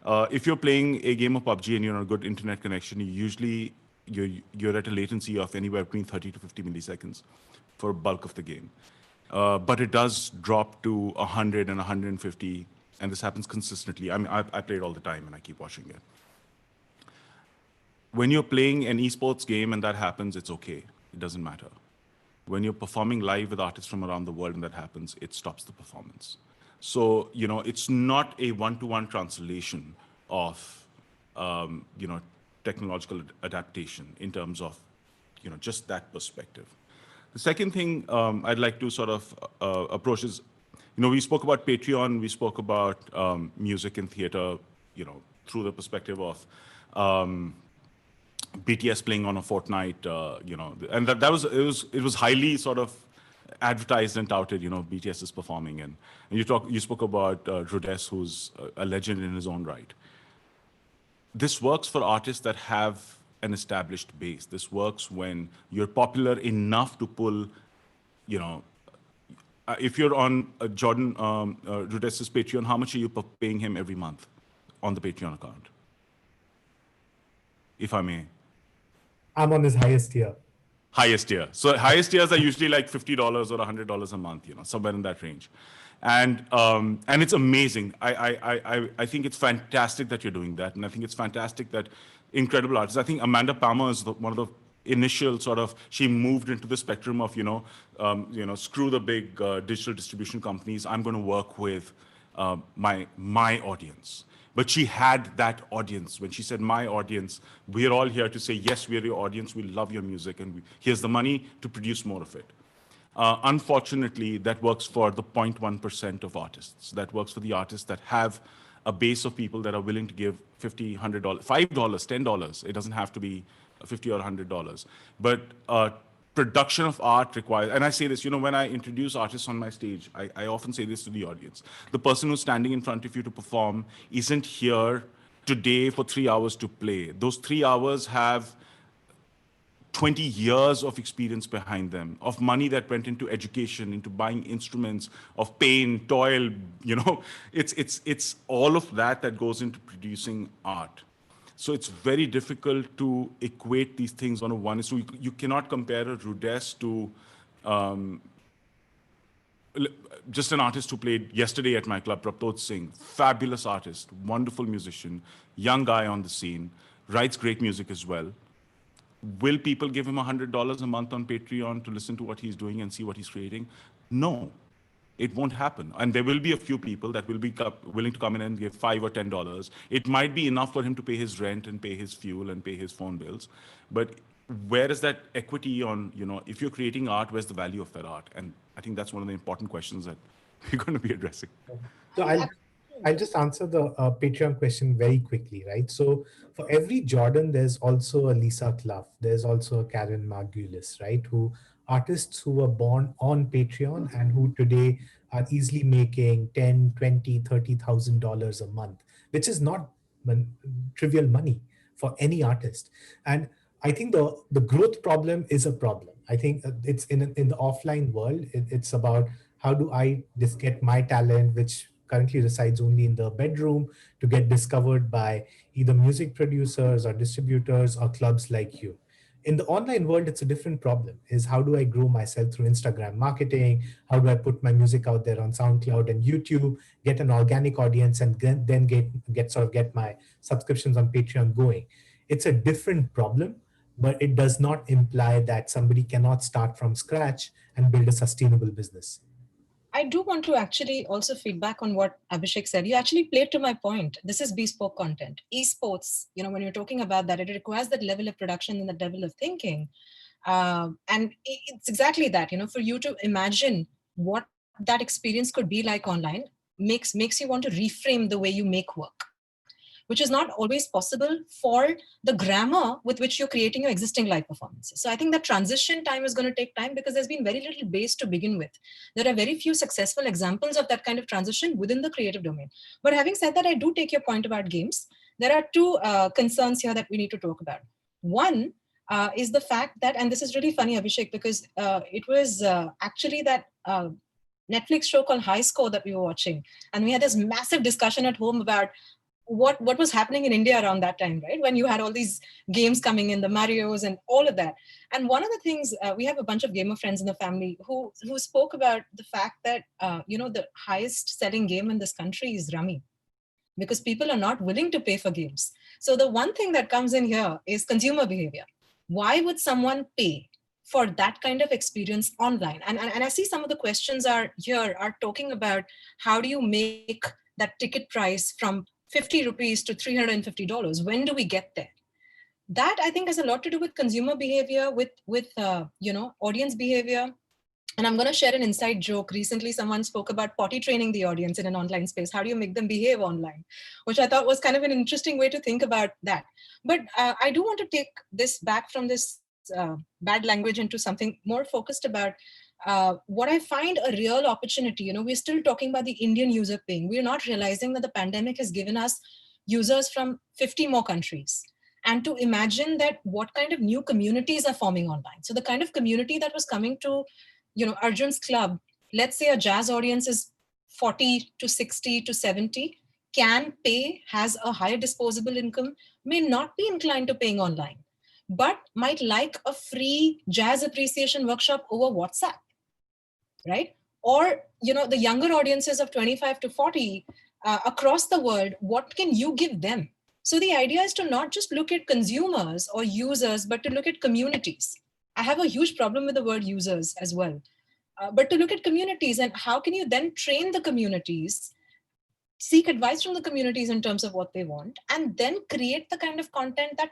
If you're playing a game of PUBG and you're on a good internet connection, you're at a latency of anywhere between 30 to 50 milliseconds for bulk of the game. But it does drop to 100 and 150, and this happens consistently. I mean, I play it all the time, and I keep watching it. When you're playing an esports game and that happens, it's okay. It doesn't matter. When you're performing live with artists from around the world and that happens, it stops the performance. So, it's not a one-to-one translation of, technological adaptation in terms of, just that perspective. The second thing I'd like to sort of approach is, we spoke about Patreon, we spoke about music and theater, through the perspective of BTS playing on a Fortnite, and it was highly sort of advertised and touted, BTS is performing, and you spoke about Rhodes, who's a legend in his own right. This works for artists that have an established base. This works when you're popular enough to pull, if you're on Jordan Rhodes' Patreon, how much are you paying him every month on the Patreon account? If I may. I'm on his highest tier. Highest tier. So highest tiers are usually like $50 or $100 a month, somewhere in that range. And it's amazing. I think it's fantastic that you're doing that. And I think it's fantastic that incredible artists. I think Amanda Palmer is one of the initial sort of, she moved into the spectrum of, screw the big digital distribution companies. I'm going to work with my audience. But she had that audience. When she said, my audience, we're all here to say, yes, we're your audience. We love your music. And here's the money to produce more of it. Unfortunately, that works for the 0.1% of artists. That works for the artists that have a base of people that are willing to give $50, $100, $5, $10. It doesn't have to be $50 or $100. But production of art requires, and I say this, when I introduce artists on my stage, I often say this to the audience. The person who's standing in front of you to perform isn't here today for 3 hours to play. Those 3 hours have 20 years of experience behind them, of money that went into education, into buying instruments, of pain, toil, it's all of that goes into producing art. So it's very difficult to equate these things on a one. So you cannot compare a Rhodes to just an artist who played yesterday at my club, Prabtoj Singh, fabulous artist, wonderful musician, young guy on the scene, writes great music as well. Will people give him $100 a month on Patreon to listen to what he's doing and see what he's creating? No, it won't happen. And there will be a few people that will be willing to come in and give $5 or $10. It might be enough for him to pay his rent and pay his fuel and pay his phone bills. But where is that equity on, if you're creating art, where's the value of that art? And I think that's one of the important questions that we're going to be addressing. So I'll just answer the Patreon question very quickly, right? So for every Jordan, there's also a Lisa Clough. There's also a Karen Margulis, right? Artists who were born on Patreon and who today are easily making $10, $20, $30,000 a month, which is not trivial money for any artist. And I think the growth problem is a problem. I think it's in the offline world. It's about how do I just get my talent, which currently resides only in the bedroom, to get discovered by either music producers or distributors or clubs like you. In the online world, it's a different problem, is how do I grow myself through Instagram marketing? How do I put my music out there on SoundCloud and YouTube, get an organic audience, and then get my subscriptions on Patreon going? It's a different problem, but it does not imply that somebody cannot start from scratch and build a sustainable business. I do want to actually also feedback on what Abhishek said. You actually played to my point. This is bespoke content. Esports, when you're talking about that, it requires that level of production and that level of thinking. And it's exactly that, for you to imagine what that experience could be like online makes you want to reframe the way you make work, which is not always possible for the grammar with which you're creating your existing live performances. So I think that transition time is going to take time because there's been very little base to begin with. There are very few successful examples of that kind of transition within the creative domain. But having said that, I do take your point about games. There are two concerns here that we need to talk about. One is the fact that, and this is really funny, Abhishek, because it was actually that Netflix show called High Score that we were watching. And we had this massive discussion at home about what was happening in India around that time, right? When you had all these games coming in, the Marios and all of that. And one of the things, we have a bunch of gamer friends in the family who spoke about the fact that, the highest selling game in this country is Rummy, because people are not willing to pay for games. So the one thing that comes in here is consumer behavior. Why would someone pay for that kind of experience online? And I see some of the questions are talking about how do you make that ticket price from 50 rupees to $350? When do we get there? That I think has a lot to do with consumer behavior, with audience behavior. And I'm going to share an inside joke. Recently, someone spoke about potty training the audience in an online space. How do you make them behave online? Which I thought was kind of an interesting way to think about that. But I do want to take this back from this bad language into something more focused about what I find a real opportunity. We're still talking about the Indian user paying. We're not realizing that the pandemic has given us users from 50 more countries. And to imagine that what kind of new communities are forming online. So the kind of community that was coming to Arjun's club, let's say a jazz audience is 40 to 60 to 70, can pay, has a higher disposable income, may not be inclined to paying online, but might like a free jazz appreciation workshop over WhatsApp, right? Or, the younger audiences of 25 to 40 across the world, what can you give them? So the idea is to not just look at consumers or users, but to look at communities. I have a huge problem with the word users as well. But to look at communities and how can you then train the communities, seek advice from the communities in terms of what they want, and then create the kind of content that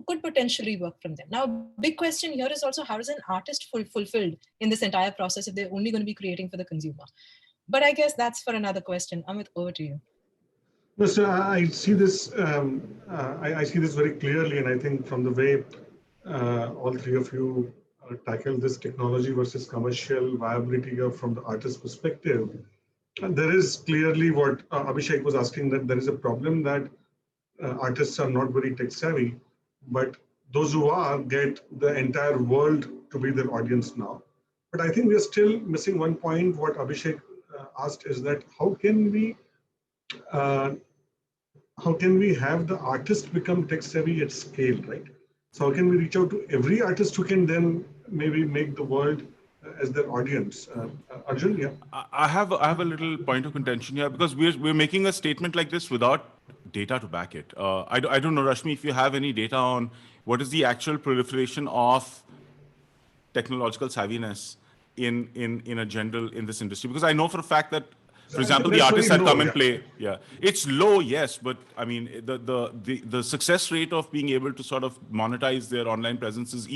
could potentially work from them. Now, a big question here is also, how is an artist fulfilled in this entire process if they're only going to be creating for the consumer? But I guess that's for another question. Amit, over to you. No, so I see this. I see this very clearly, and I think from the way all three of you tackle this technology versus commercial viability from the artist perspective, there is clearly what Abhishek was asking, that there is a problem that artists are not very tech savvy, but those who are get the entire world to be their audience now. But I think we are still missing one point. What Abhishek asked is that how can we have the artist become tech savvy at scale, right? So how can we reach out to every artist who can then maybe make the world as their audience? Arjun, yeah. I have a little point of contention here, because we're making a statement like this without data to back it. I don't know, Rashmi, if you have any data on what is the actual proliferation of technological savviness in a general in this industry, because I know for a fact that, for example, the artists that come and play, it's low, yes, but I mean the success rate of being able to sort of monetize their online presence is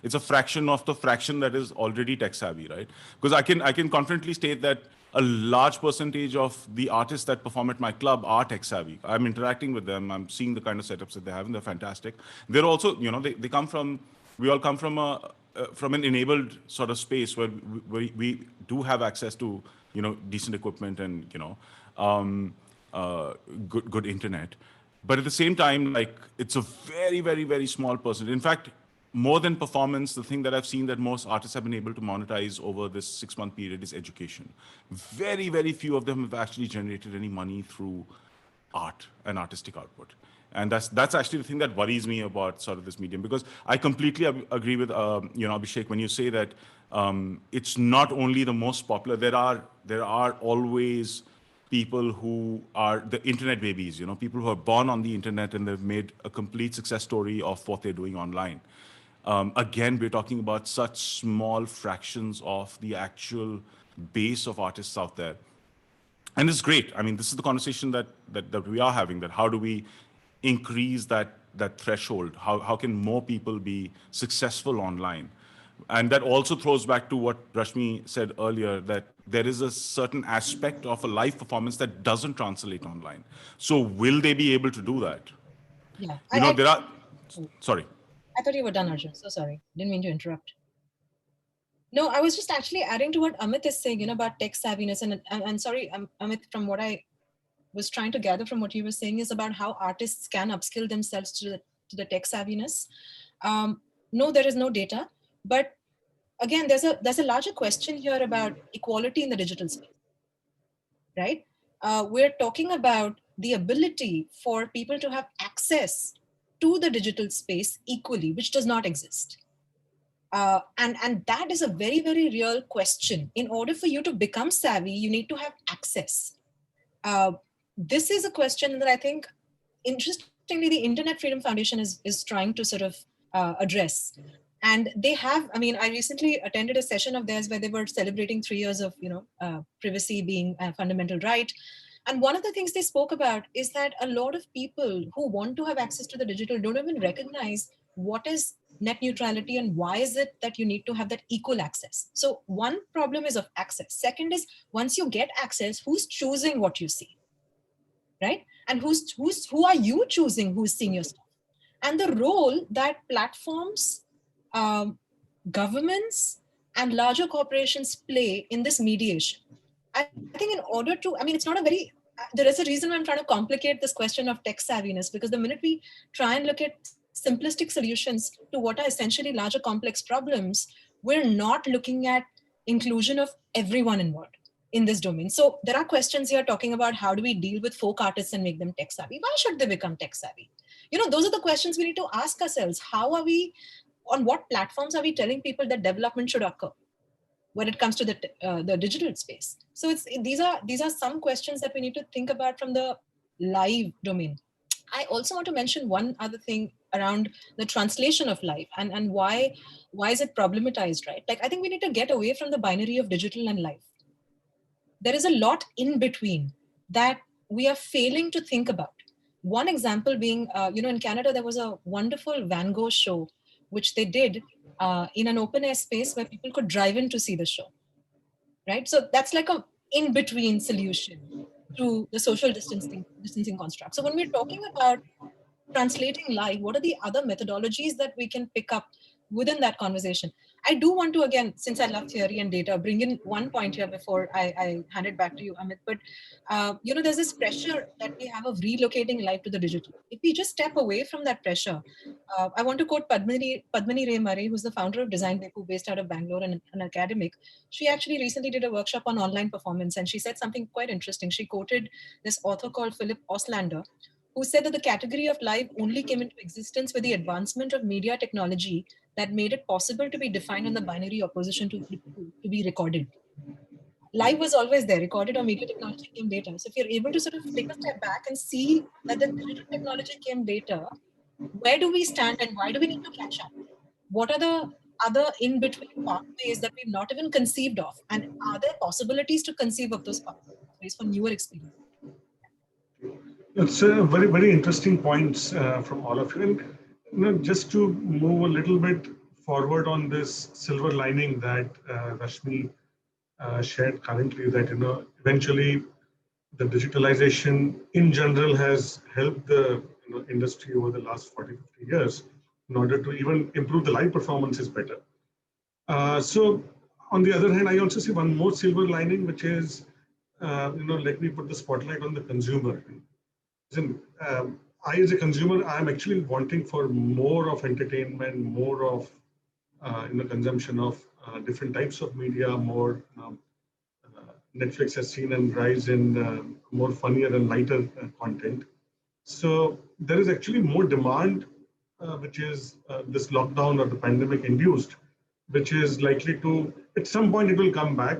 it's a fraction of the fraction that is already tech savvy, right? Because I can confidently state that a large percentage of the artists that perform at my club are tech savvy. I'm interacting with them. I'm seeing the kind of setups that they have, and they're fantastic. They're also, they come from, we all come from an enabled sort of space where we do have access to decent equipment and good internet, but at the same time, like, it's a very, very, very small percentage. In fact, more than performance, the thing that I've seen that most artists have been able to monetize over this 6-month period is education. Very, very few of them have actually generated any money through art and artistic output. And that's actually the thing that worries me about sort of this medium, because I completely agree with Abhishek when you say that it's not only the most popular. There are always people who are the internet babies, people who are born on the internet and they've made a complete success story of what they're doing online. Again, we're talking about such small fractions of the actual base of artists out there. And it's great. I mean, this is the conversation that we are having, that how do we increase that threshold? How can more people be successful online? And that also throws back to what Rashmi said earlier, that there is a certain aspect of a live performance that doesn't translate online. So will they be able to do that? Yeah. There are... Sorry. I thought you were done, Arjun. So sorry. Didn't mean to interrupt. No, I was just actually adding to what Amit is saying, about tech savviness. And sorry, Amit, from what I was trying to gather from what you were saying is about how artists can upskill themselves to the tech savviness. No, there is no data. But again, there's a larger question here about equality in the digital space, right? We're talking about the ability for people to have access to the digital space equally, which does not exist. And that is a very, very real question. In order for you to become savvy, you need to have access. This is a question that I think, interestingly, the Internet Freedom Foundation is trying to sort of address. And they have, I mean, I recently attended a session of theirs where they were celebrating 3 years of, privacy being a fundamental right. And one of the things they spoke about is that a lot of people who want to have access to the digital don't even recognize what is net neutrality and why is it that you need to have that equal access. So one problem is of access. Second is, once you get access, who's choosing what you see, right? And who are you choosing who's seeing your stuff? And the role that platforms, governments, and larger corporations play in this mediation. I think in order to, I mean, it's not a very, there is a reason why I'm trying to complicate this question of tech savviness, because the minute we try and look at simplistic solutions to what are essentially larger complex problems, we're not looking at inclusion of everyone involved in this domain. So there are questions here talking about how do we deal with folk artists and make them tech savvy? Why should they become tech savvy? Those are the questions we need to ask ourselves. How are we, on what platforms are we telling people that development should occur when it comes to the digital space? So these are some questions that we need to think about from the live domain. I also want to mention one other thing around the translation of live and why is it problematized, right? Like, I think we need to get away from the binary of digital and live. There is a lot in between that we are failing to think about. One example being, in Canada, there was a wonderful Van Gogh show, which they did in an open air space where people could drive in to see the show, right? So that's like a in-between solution to the social distancing construct. So when we're talking about translating live, what are the other methodologies that we can pick up within that conversation? I do want to, again, since I love theory and data, bring in one point here before I hand it back to you, Amit. But, there's this pressure that we have of relocating life to the digital. If we just step away from that pressure, I want to quote Padmini Ray Murray, who's the founder of Design Deku, based out of Bangalore and an academic. She actually recently did a workshop on online performance, and she said something quite interesting. She quoted this author called Philip Auslander, who said that the category of live only came into existence with the advancement of media technology that made it possible to be defined on the binary opposition to be recorded. Live was always there, recorded or media technology came later. So if you're able to sort of take a step back and see that the digital technology came later, where do we stand and why do we need to catch up? What are the other in-between pathways that we've not even conceived of? And are there possibilities to conceive of those pathways for newer experiences? It's very, very interesting points from all of you. And just to move a little bit forward on this silver lining that Rashmi shared currently, that eventually the digitalization in general has helped the industry over the last 40, 50 years in order to even improve the live performances better. So on the other hand, I also see one more silver lining, which is, let me put the spotlight on the consumer. I, as a consumer, I'm actually wanting for more of entertainment, more of consumption of different types of media, more. Netflix has seen a rise in more funnier and lighter content. So there is actually more demand, which is this lockdown or the pandemic induced, which is likely to, at some point, it will come back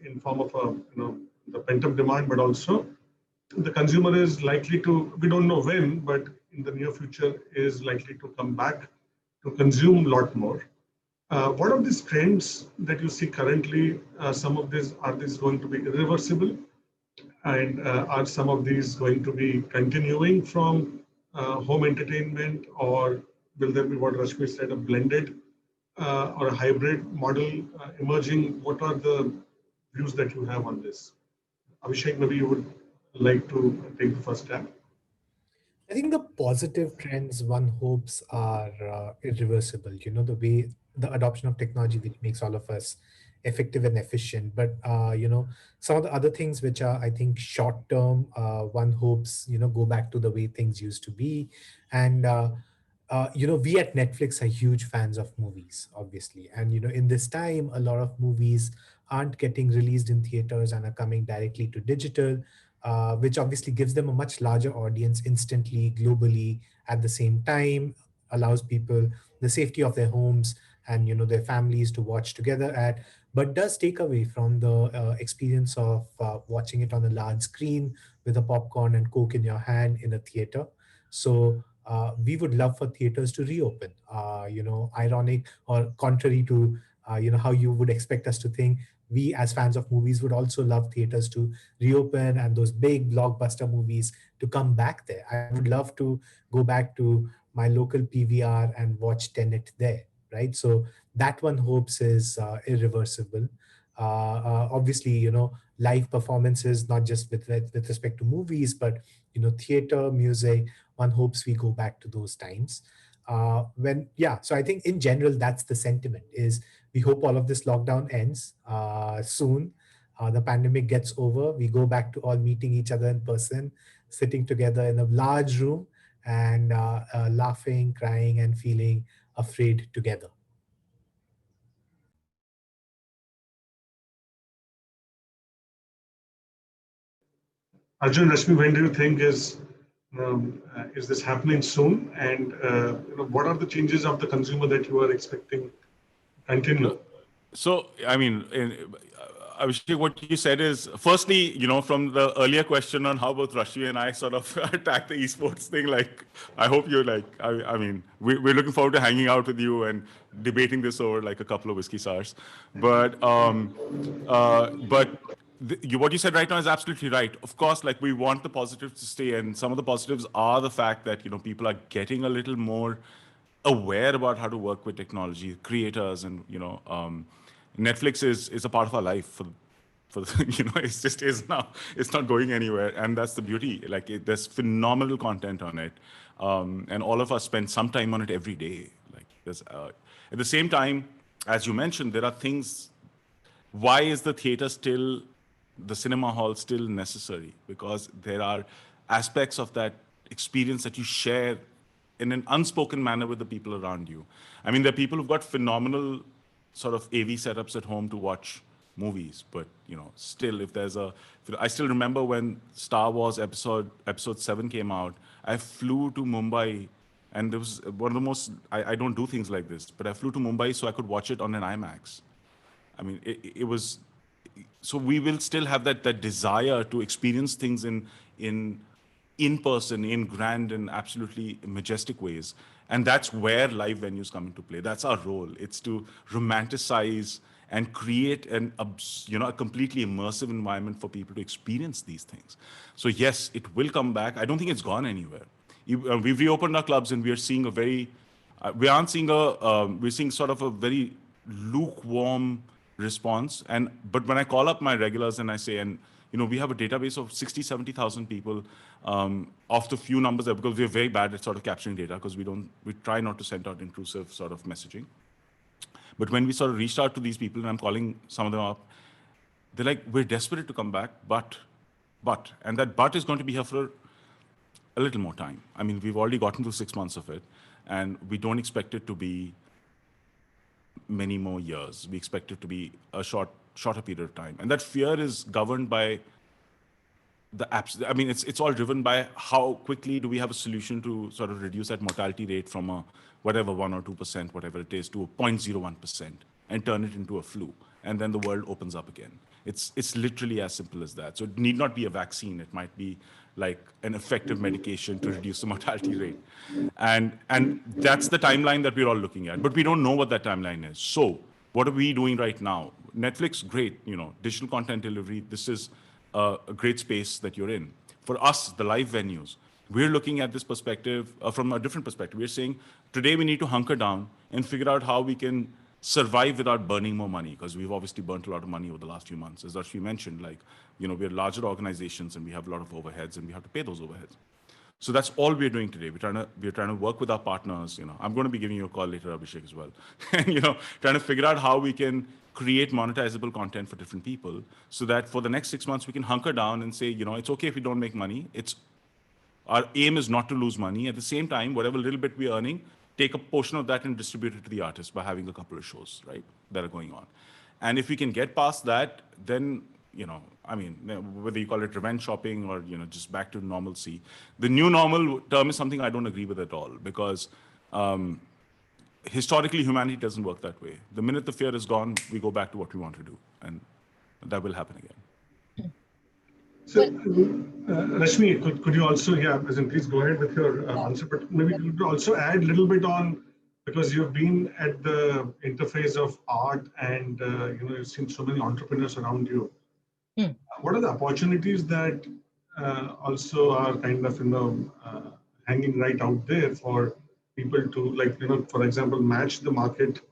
in form of the pent-up demand, but also the consumer is likely to, we don't know when, but in the near future is likely to come back to consume a lot more. What are these trends that you see currently? Some of these, are these going to be irreversible? And are some of these going to be continuing from home entertainment, or will there be, what Rashmi said, a blended or a hybrid model emerging? What are the views that you have on this? Abhishek, maybe you would like to take the first step. I think the positive trends one hopes are irreversible. The way the adoption of technology, which makes all of us effective and efficient. But some of the other things which are, I think, short term, one hopes go back to the way things used to be. And we at Netflix are huge fans of movies, obviously. And in this time, a lot of movies aren't getting released in theaters and are coming directly to digital, which obviously gives them a much larger audience instantly, globally, at the same time, allows people the safety of their homes and their families to watch together at, but does take away from the experience of watching it on a large screen with a popcorn and Coke in your hand in a theater. So we would love for theaters to reopen. Ironic or contrary to how you would expect us to think, we as fans of movies would also love theaters to reopen and those big blockbuster movies to come back there. I would love to go back to my local PVR and watch Tenet there, right? So that one hopes is irreversible. Obviously, live performances, not just with respect to movies, but theater, music. One hopes we go back to those times. So I think in general that's the sentiment. Is we hope all of this lockdown ends soon. The pandemic gets over. We go back to all meeting each other in person, sitting together in a large room, and laughing, crying, and feeling afraid together. Arjun, Rashmi, when do you think is this happening soon? And what are the changes of the consumer that you are expecting to continue? So, I mean, Abhishek, what you said is, firstly, from the earlier question on how both Rashmi and I sort of attack the esports thing, like, I hope you're like, I mean, we're looking forward to hanging out with you and debating this over like a couple of whiskey sours. But what you said right now is absolutely right. Of course, like, we want the positives to stay, and some of the positives are the fact that people are getting a little more aware about how to work with technology, creators, and Netflix is a part of our life for it's just is now. It's not going anywhere, and that's the beauty. Like, there's phenomenal content on it, and all of us spend some time on it every day. Like, there's at the same time, as you mentioned, there are things. Why is the cinema hall still necessary? Because there are aspects of that experience that you share in an unspoken manner with the people around you. I mean, there are people who've got phenomenal sort of AV setups at home to watch movies, but still, I still remember when Star Wars episode 7 came out. I flew to Mumbai, and there was one of the most. I don't do things like this, but I flew to Mumbai so I could watch it on an IMAX. I mean, it was. So we will still have that desire to experience things in person, in grand and absolutely majestic ways. And that's where live venues come into play. That's our role. It's to romanticize and create a completely immersive environment for people to experience these things. So yes, it will come back. I don't think it's gone anywhere. We've reopened our clubs, and we are seeing we're seeing sort of a very lukewarm response. But when I call up my regulars and I say, we have a database of 60, 70,000 people, of the few numbers there, because we're very bad at sort of capturing data, because we try not to send out intrusive sort of messaging. But when we sort of reached out to these people, and I'm calling some of them up, they're like, we're desperate to come back, but, and that but is going to be here for a little more time. I mean, we've already gotten through 6 months of it, and we don't expect it to be many more years. We expect it to be a shorter period of time. And that fear is governed by the apps. I mean, it's all driven by how quickly do we have a solution to sort of reduce that mortality rate from a whatever 1 or 2%, whatever it is, to a 0.01%, and turn it into a flu. And then the world opens up again. It's literally as simple as that. So it need not be a vaccine. It might be like an effective medication to reduce the mortality rate. And that's the timeline that we're all looking at. But we don't know what that timeline is. So what are we doing right now? Netflix, great, digital content delivery. This is a great space that you're in. For us, the live venues, we're looking at this perspective from a different perspective. We're saying today we need to hunker down and figure out how we can survive without burning more money, because we've obviously burnt a lot of money over the last few months. As Arshvi mentioned, we're larger organizations and we have a lot of overheads and we have to pay those overheads. So that's all we're doing today. We're trying to work with our partners. I'm going to be giving you a call later, Abhishek, as well. And trying to figure out how we can create monetizable content for different people, so that for the next 6 months we can hunker down and say, it's okay if we don't make money. Our aim is not to lose money. At the same time, whatever little bit we're earning, take a portion of that and distribute it to the artist by having a couple of shows, right, that are going on. And if we can get past that, then, whether you call it revenge shopping or, just back to normalcy. The new normal term is something I don't agree with at all, because historically, humanity doesn't work that way. The minute the fear is gone, we go back to what we want to do, and that will happen again. So, Rashmi, could you also, please go ahead with your answer, but maybe you could also add a little bit on, because you've been at the interface of art and, you've seen so many entrepreneurs around you. What are the opportunities that also are kind of, hanging right out there for people to, for example, match the market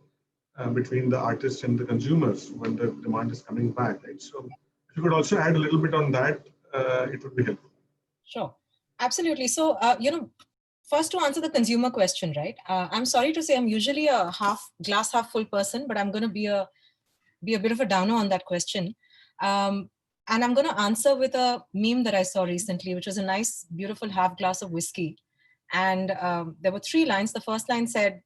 between the artists and the consumers when the demand is coming back, right? So if you could also add a little bit on that, it would be helpful. Sure, absolutely. So, first to answer the consumer question, right? I'm sorry to say I'm usually a glass half full person, but I'm going to be a bit of a downer on that question. And I'm going to answer with a meme that I saw recently, which was a nice, beautiful half glass of whiskey. And there were 3 lines. The first line said,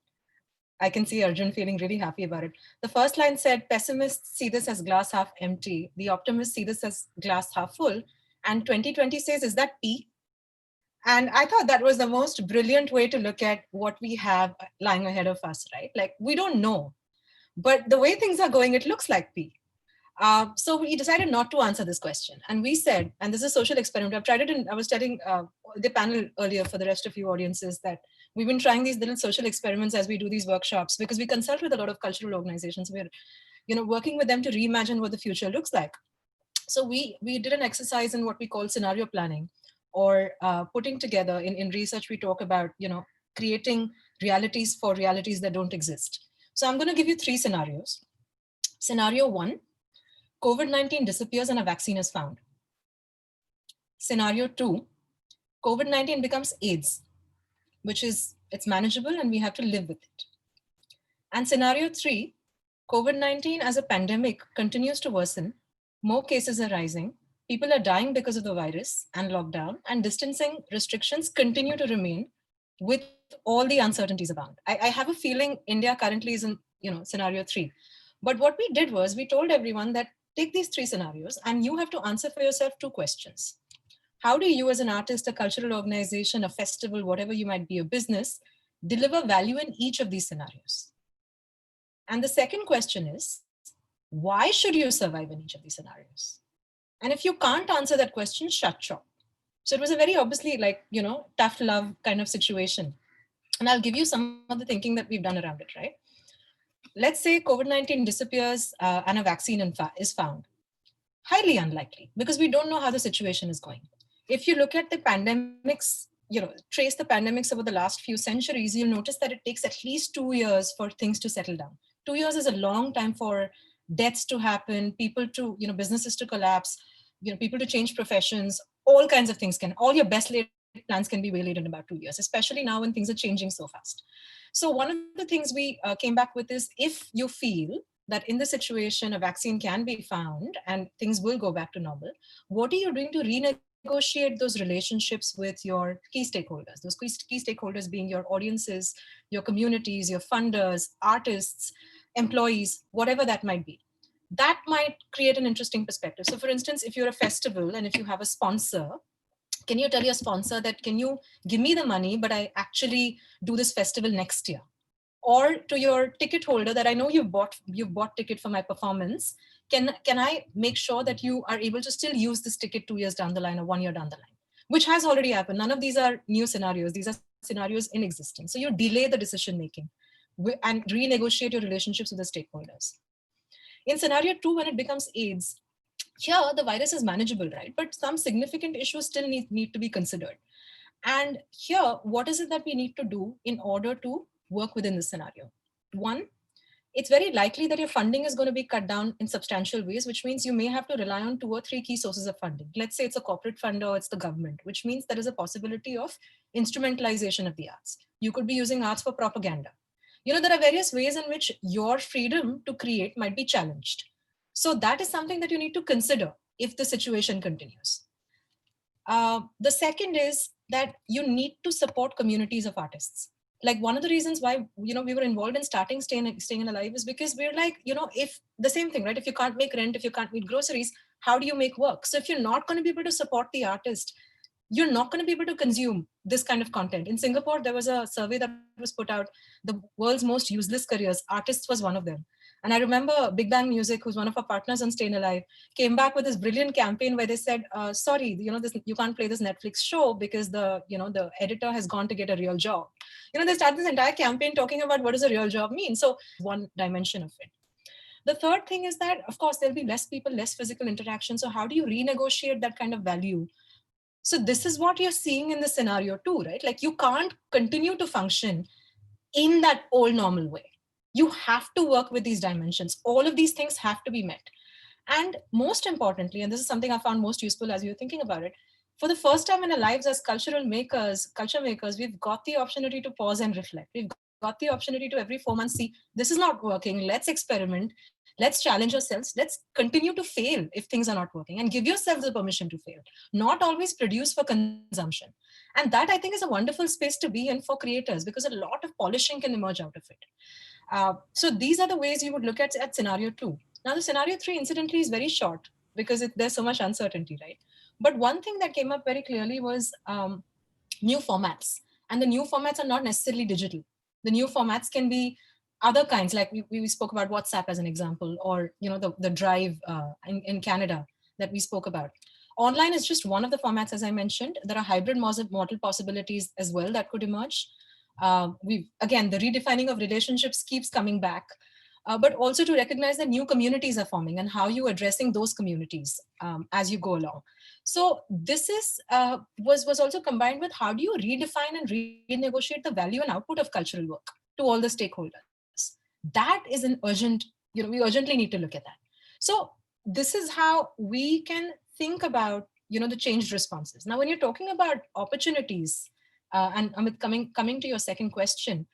I can see Arjun feeling really happy about it. The first line said, pessimists see this as glass half empty. The optimists see this as glass half full. And 2020 says, is that tea? And I thought that was the most brilliant way to look at what we have lying ahead of us, right? Like, we don't know. But the way things are going, it looks like tea. So we decided not to answer this question. And we said, and this is a social experiment. I've tried it I was telling the panel earlier for the rest of you audiences that we've been trying these little social experiments as we do these workshops, because we consult with a lot of cultural organizations. We're, working with them to reimagine what the future looks like. So we did an exercise in what we call scenario planning, or putting together in research, we talk about, creating realities for realities that don't exist. So I'm going to give you 3 scenarios. Scenario 1, COVID-19 disappears and a vaccine is found. Scenario 2, COVID-19 becomes AIDS, which is, it's manageable and we have to live with it. And scenario 3, COVID-19 as a pandemic continues to worsen, more cases are rising, people are dying because of the virus and lockdown, and distancing restrictions continue to remain with all the uncertainties abound. I have a feeling India currently is in, scenario 3. But what we did was we told everyone that take these 3 scenarios and you have to answer for yourself 2 questions. How do you as an artist, a cultural organization, a festival, whatever you might be, a business, deliver value in each of these scenarios? And the second question is, why should you survive in each of these scenarios? And if you can't answer that question, shut shop. So it was a very obviously tough love kind of situation. And I'll give you some of the thinking that we've done around it, right? Let's say COVID-19 disappears and a vaccine is found. Highly unlikely, because we don't know how the situation is going. If you look at the pandemics, trace the pandemics over the last few centuries, you'll notice that it takes at least 2 years for things to settle down. 2 years is a long time for deaths to happen, people to, businesses to collapse, people to change professions, all kinds of things all your best laid plans can be waylaid in about 2 years, especially now when things are changing so fast. So one of the things we came back with is, if you feel that in the situation a vaccine can be found and things will go back to normal, what are you doing to renegotiate those relationships with your key stakeholders? Those key stakeholders being your audiences, your communities, your funders, artists, employees, whatever that might be. That might create an interesting perspective. So for instance, if you're a festival and if you have a sponsor, can you tell your sponsor that, can you give me the money, but I actually do this festival next year? Or to your ticket holder that I know you've bought ticket for my performance, can I make sure that you are able to still use this ticket 2 years down the line or 1 year down the line, which has already happened. None of these are new scenarios. These are scenarios in existence. So you delay the decision making and renegotiate your relationships with the stakeholders. In scenario 2, when it becomes AIDS, here the virus is manageable, right? But some significant issues still need to be considered. And here, what is it that we need to do in order to work within this scenario? One, it's very likely that your funding is going to be cut down in substantial ways, which means you may have to rely on 2 or 3 key sources of funding. Let's say it's a corporate funder or it's the government, which means there is a possibility of instrumentalization of the arts. You could be using arts for propaganda. There are various ways in which your freedom to create might be challenged. So that is something that you need to consider if the situation continues. The second is that you need to support communities of artists. Like one of the reasons why we were involved in starting Staying Alive is because we're like, if the same thing, right? If you can't make rent, if you can't meet groceries, how do you make work? So if you're not going to be able to support the artist, you're not going to be able to consume this kind of content. In Singapore, there was a survey that was put out, the world's most useless careers. Artists was one of them. And I remember Big Bang Music, who's one of our partners on Staying Alive, came back with this brilliant campaign where they said, sorry, you can't play this Netflix show because the editor has gone to get a real job. They started this entire campaign talking about what does a real job mean. So one dimension of it. The third thing is that, of course, there'll be less people, less physical interaction. So how do you renegotiate that kind of value? So this is what you're seeing in the scenario too, right? Like you can't continue to function in that old normal way. You have to work with these dimensions. All of these things have to be met. And most importantly, and this is something I found most useful as you were thinking about it, for the first time in our lives as culture makers, we've got the opportunity to pause and reflect. We've got the opportunity to every 4 months see, this is not working, let's experiment, let's challenge ourselves, let's continue to fail if things are not working, and give yourselves the permission to fail, not always produce for consumption. And that I think is a wonderful space to be in for creators, because a lot of polishing can emerge out of it. So these are the ways you would look at scenario 2. Now the scenario 3 incidentally is very short because there's so much uncertainty, right? But one thing that came up very clearly was new formats. And the new formats are not necessarily digital. The new formats can be other kinds, like we spoke about WhatsApp as an example, or the Drive in Canada that we spoke about. Online is just one of the formats, as I mentioned. There are hybrid model possibilities as well that could emerge. Again, the redefining of relationships keeps coming back, but also to recognize that new communities are forming and how you're addressing those communities as you go along. So this is was also combined with how do you redefine and renegotiate the value and output of cultural work to all the stakeholders. That is an urgent, we urgently need to look at that. So this is how we can think about, the changed responses. Now, when you're talking about opportunities, and Amit, coming to your second question,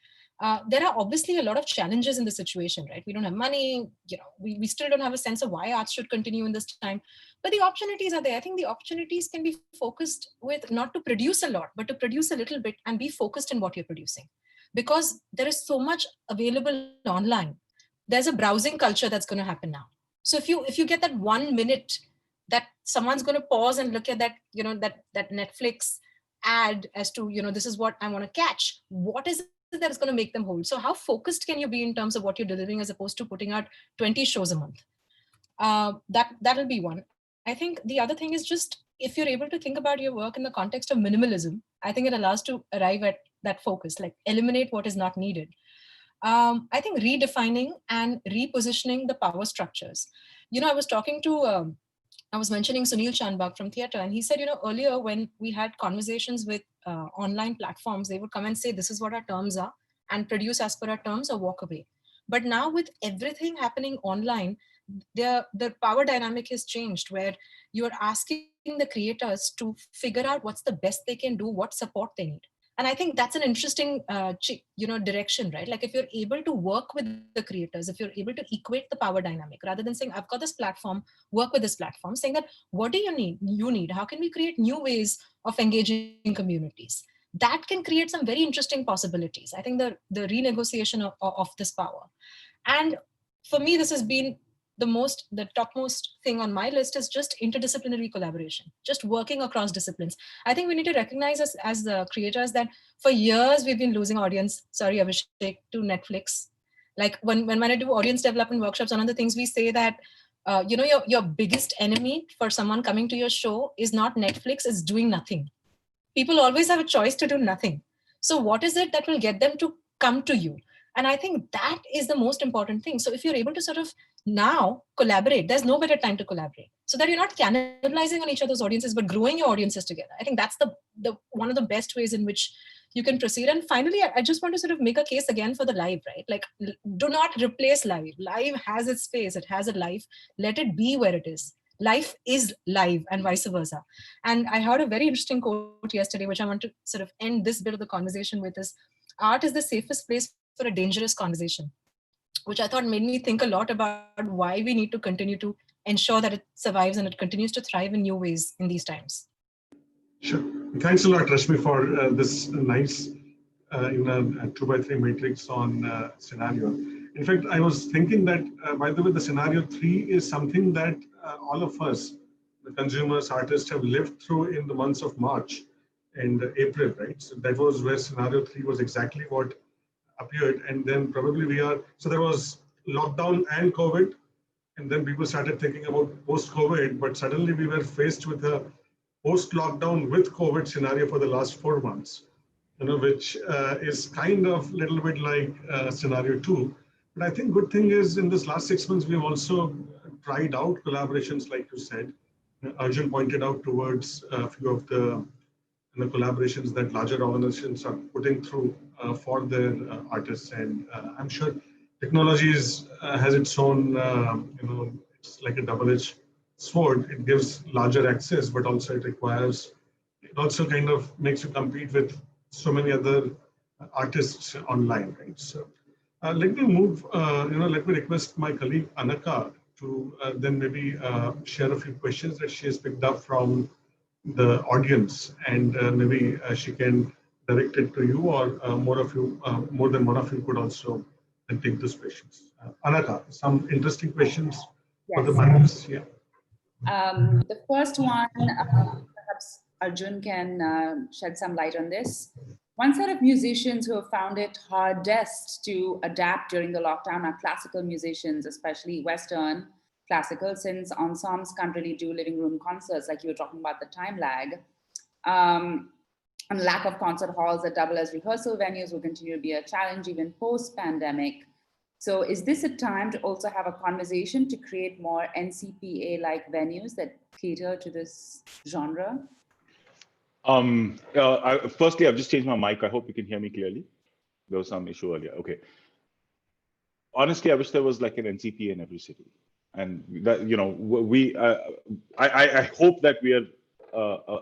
there are obviously a lot of challenges in the situation, right? We don't have money, we still don't have a sense of why arts should continue in this time, but the opportunities are there. I think the opportunities can be focused with not to produce a lot, but to produce a little bit and be focused in what you're producing. Because there is so much available online. There's a browsing culture that's going to happen now. So if you get that 1 minute that someone's going to pause and look at that, that Netflix ad as to, this is what I want to catch, what is it that is going to make them hold? So how focused can you be in terms of what you're delivering as opposed to putting out 20 shows a month? That'll be one. I think the other thing is just, if you're able to think about your work in the context of minimalism, I think it allows to arrive at that focus, like eliminate what is not needed. I think redefining and repositioning the power structures. I was talking to, I was mentioning Sunil Chanbag from theater, and he said, earlier when we had conversations with online platforms, they would come and say, this is what our terms are, and produce as per our terms or walk away. But now with everything happening online, the power dynamic has changed, where you're asking the creators to figure out what's the best they can do, what support they need. And I think that's an interesting, direction, right? Like if you're able to work with the creators, if you're able to equate the power dynamic, rather than saying, I've got this platform, work with this platform, saying that, what do you need? How can we create new ways of engaging in communities? That can create some very interesting possibilities. I think the renegotiation of this power. And for me, this has been the topmost thing on my list is just interdisciplinary collaboration, just working across disciplines. I think we need to recognize as the creators that for years we've been losing audience, sorry, Abhishek, to Netflix. Like when I do audience development workshops, one of the things we say that your biggest enemy for someone coming to your show is not Netflix, it's doing nothing. People always have a choice to do nothing. So what is it that will get them to come to you? And I think that is the most important thing. So if you're able to sort of now collaborate, there's no better time to collaborate, so that you're not cannibalizing on each other's audiences, but growing your audiences together. I think that's the one of the best ways in which you can proceed. And finally, I just want to sort of make a case again for the live, right? Like, do not replace live. Live has its space. It has a life. Let it be where it is. Life is live and vice versa. And I heard a very interesting quote yesterday, which I want to sort of end this bit of the conversation with, is art is the safest place for a dangerous conversation, which I thought made me think a lot about why we need to continue to ensure that it survives and it continues to thrive in new ways in these times. Sure. Thanks a lot, Rashmi, for this nice 2x3 matrix on scenario. In fact, I was thinking that, by the way, the scenario 3 is something that all of us, the consumers, artists, have lived through in the months of March and April, right? So that was where scenario 3 was exactly what appeared. And then probably so there was lockdown and COVID, and then people started thinking about post-COVID, but suddenly we were faced with a post-lockdown with COVID scenario for the last 4 months, which is kind of a little bit like scenario 2. But I think good thing is in this last 6 months, we've also tried out collaborations, like you said. Arjun pointed out towards a few of the collaborations that larger organizations are putting through for their artists. And I'm sure technology has its own, it's like a double-edged sword. It gives larger access, but also it also kind of makes you compete with so many other artists online, right? So let me move, let me request my colleague Anaka to then maybe share a few questions that she has picked up from the audience, and maybe she can direct it to you, or more than one of you could also take those questions. Anaka, some interesting questions for the panelists. Yeah. The first one, perhaps Arjun can shed some light on this. One set of musicians who have found it hardest to adapt during the lockdown are classical musicians, especially Western classical, since ensembles can't really do living room concerts, like you were talking about the time lag. And lack of concert halls that double as rehearsal venues will continue to be a challenge even post-pandemic. So is this a time to also have a conversation to create more NCPA-like venues that cater to this genre? Firstly, I've just changed my mic. I hope you can hear me clearly. There was some issue earlier. Okay. Honestly, I wish there was like an NCPA in every city. And that, I hope that we are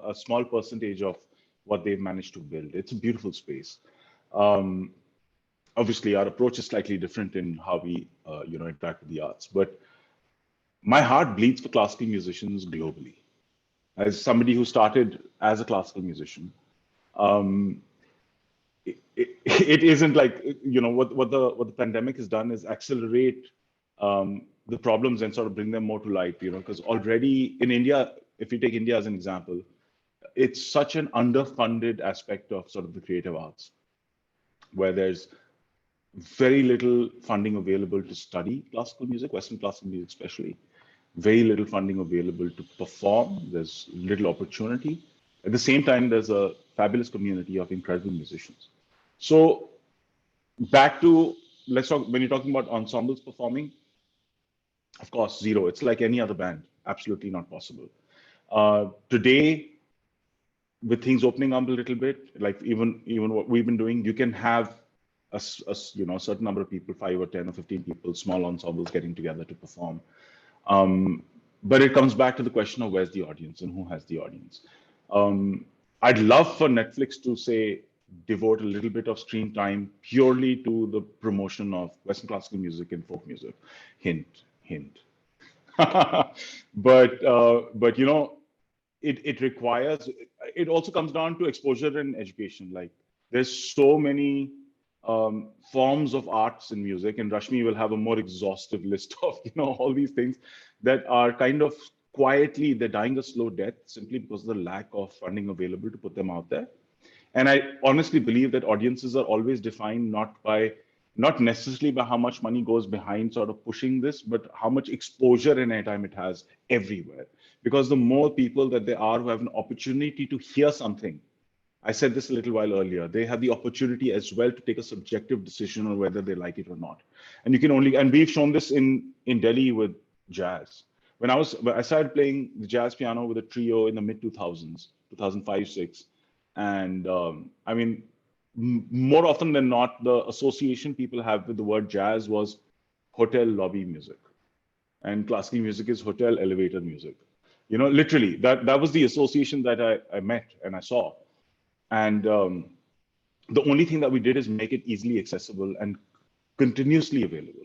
a small percentage of what they've managed to build. It's a beautiful space. Obviously, our approach is slightly different in how we, interact with the arts. But my heart bleeds for classical musicians globally. As somebody who started as a classical musician, it isn't like, what the pandemic has done is accelerate the problems and sort of bring them more to light, because already in India, if you take India as an example, it's such an underfunded aspect of sort of the creative arts, where there's very little funding available to study classical music, Western classical music especially, very little funding available to perform, there's little opportunity. At the same time, there's a fabulous community of incredible musicians. So back to, let's talk, when you're talking about ensembles performing, of course, zero. It's like any other band, absolutely not possible. Today, with things opening up a little bit, like even what we've been doing, you can have a certain number of people, 5 or 10 or 15 people, small ensembles getting together to perform. But it comes back to the question of where's the audience and who has the audience. I'd love for Netflix to say, devote a little bit of screen time purely to the promotion of Western classical music and folk music. Hint. but it requires, it also comes down to exposure and education. Like there's so many forms of arts and music, and Rashmi will have a more exhaustive list of all these things that are kind of quietly, they're dying a slow death simply because of the lack of funding available to put them out there. And I honestly believe that audiences are always defined not by not necessarily by how much money goes behind sort of pushing this, but how much exposure and airtime it has everywhere. Because the more people that there are who have an opportunity to hear something, I said this a little while earlier, they have the opportunity as well to take a subjective decision on whether they like it or not. And you can only, and we've shown this in Delhi with jazz. When I started playing the jazz piano with a trio in the mid 2000s, 2005, 6. And I mean, more often than not, the association people have with the word jazz was hotel lobby music. And classical music is hotel elevator music. You know, literally, that was the association that I met and I saw. And the only thing that we did is make it easily accessible and continuously available.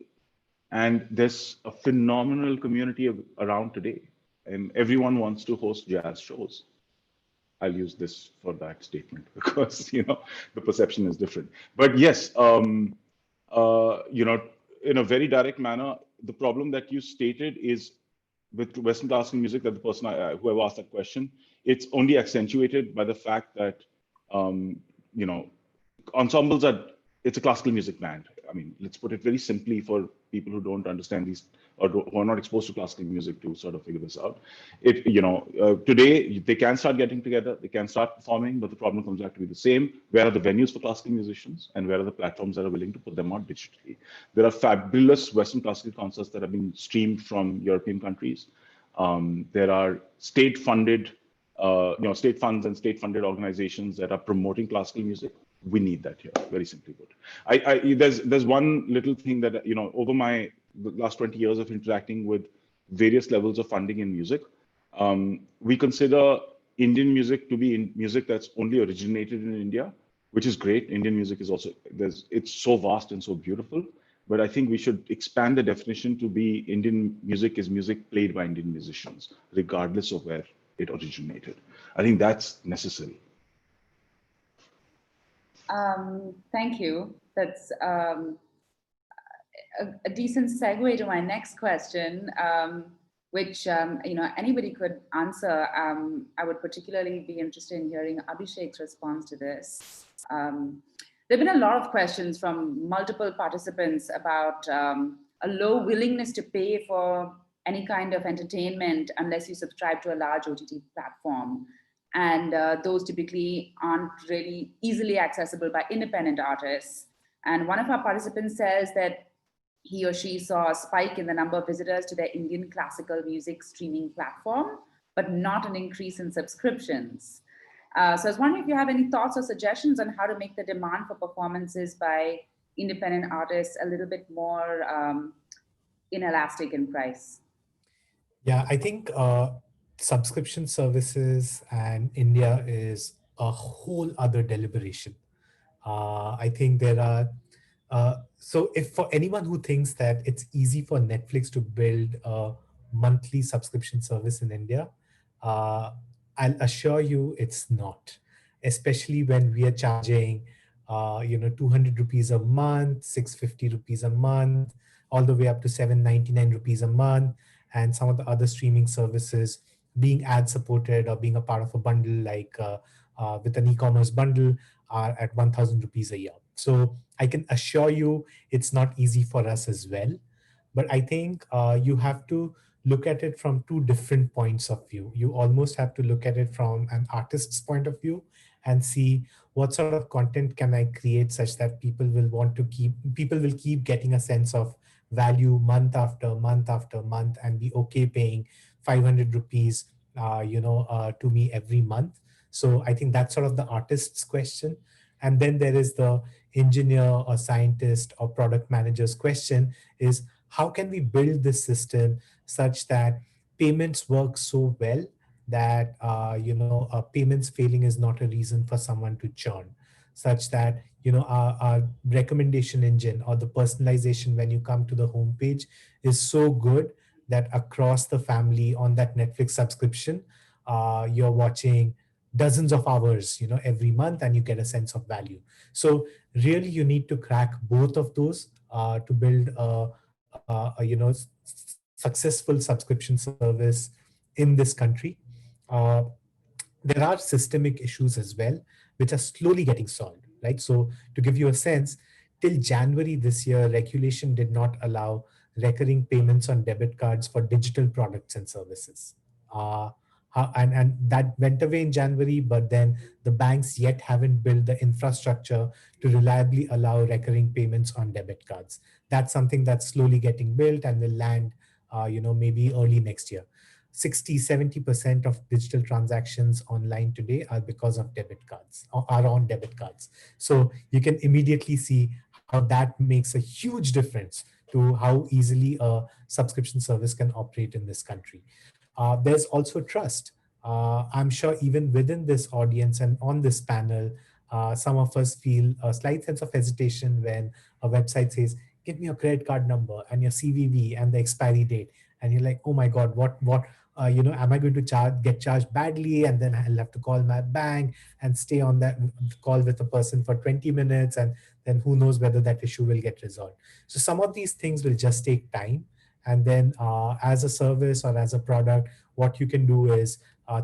And there's a phenomenal community around today, and everyone wants to host jazz shows. I'll use this for that statement because the perception is different. But yes, in a very direct manner, the problem that you stated is with Western classical music, that the person whoever asked that question, it's only accentuated by the fact that ensembles it's a classical music band. I mean, let's put it very simply for people who don't understand these or who are not exposed to classical music to sort of figure this out. Today they can start getting together, they can start performing, but the problem comes back to be the same. Where are the venues for classical musicians, and where are the platforms that are willing to put them out digitally? There are fabulous Western classical concerts that have been streamed from European countries. There are state-funded, state funds and state-funded organizations that are promoting classical music. We need that here, very simply put. There's one little thing that over the last 20 years of interacting with various levels of funding in music, we consider Indian music to be music that's only originated in India, which is great. Indian music is also it's so vast and so beautiful, but I think we should expand the definition to be Indian music is music played by Indian musicians, regardless of where it originated. I think that's necessary. Thank you. That's a decent segue to my next question, which anybody could answer. I would particularly be interested in hearing Abhishek's response to this. There have been a lot of questions from multiple participants about a low willingness to pay for any kind of entertainment unless you subscribe to a large OTT platform. And those typically aren't really easily accessible by independent artists. And one of our participants says that he or she saw a spike in the number of visitors to their Indian classical music streaming platform, but not an increase in subscriptions. So I was wondering if you have any thoughts or suggestions on how to make the demand for performances by independent artists a little bit more inelastic in price. Yeah, I think subscription services and India is a whole other deliberation. I think there are, so if for anyone who thinks that it's easy for Netflix to build a monthly subscription service in India, I'll assure you it's not, especially when we are charging 200 rupees a month, 650 rupees a month, all the way up to 799 rupees a month, and some of the other streaming services being ad supported or being a part of a bundle like with an e-commerce bundle are at 1,000 rupees a year. So I can assure you it's not easy for us as well. But I think you have to look at it from two different points of view. You almost have to look at it from an artist's point of view and see what sort of content can I create such that people will keep getting a sense of value month after month after month and be okay paying 500 rupees to me every month. So I think that's sort of the artist's question. And then there is the engineer or scientist or product manager's question is, how can we build this system such that payments work so well that payments failing is not a reason for someone to churn, such that our recommendation engine or the personalization when you come to the homepage is so good that across the family on that Netflix subscription, you're watching dozens of hours every month and you get a sense of value. So really you need to crack both of those to build successful subscription service in this country. There are systemic issues as well which are slowly getting solved, right? So to give you a sense, till January this year, regulation did not allow recurring payments on debit cards for digital products and services. Uh, and that went away in January, but then the banks yet haven't built the infrastructure to reliably allow recurring payments on debit cards. That's something that's slowly getting built and will land, maybe early next year. 60-70% of digital transactions online today are because of debit cards, or are on debit cards. So you can immediately see how that makes a huge difference to how easily a subscription service can operate in this country. There's also trust. I'm sure even within this audience and on this panel, some of us feel a slight sense of hesitation when a website says, give me your credit card number and your CVV and the expiry date. And you're like, oh my God, what, am I going to get charged badly? And then I'll have to call my bank and stay on that call with a person for 20 minutes. And then who knows whether that issue will get resolved. So some of these things will just take time. And then as a service or as a product, what you can do is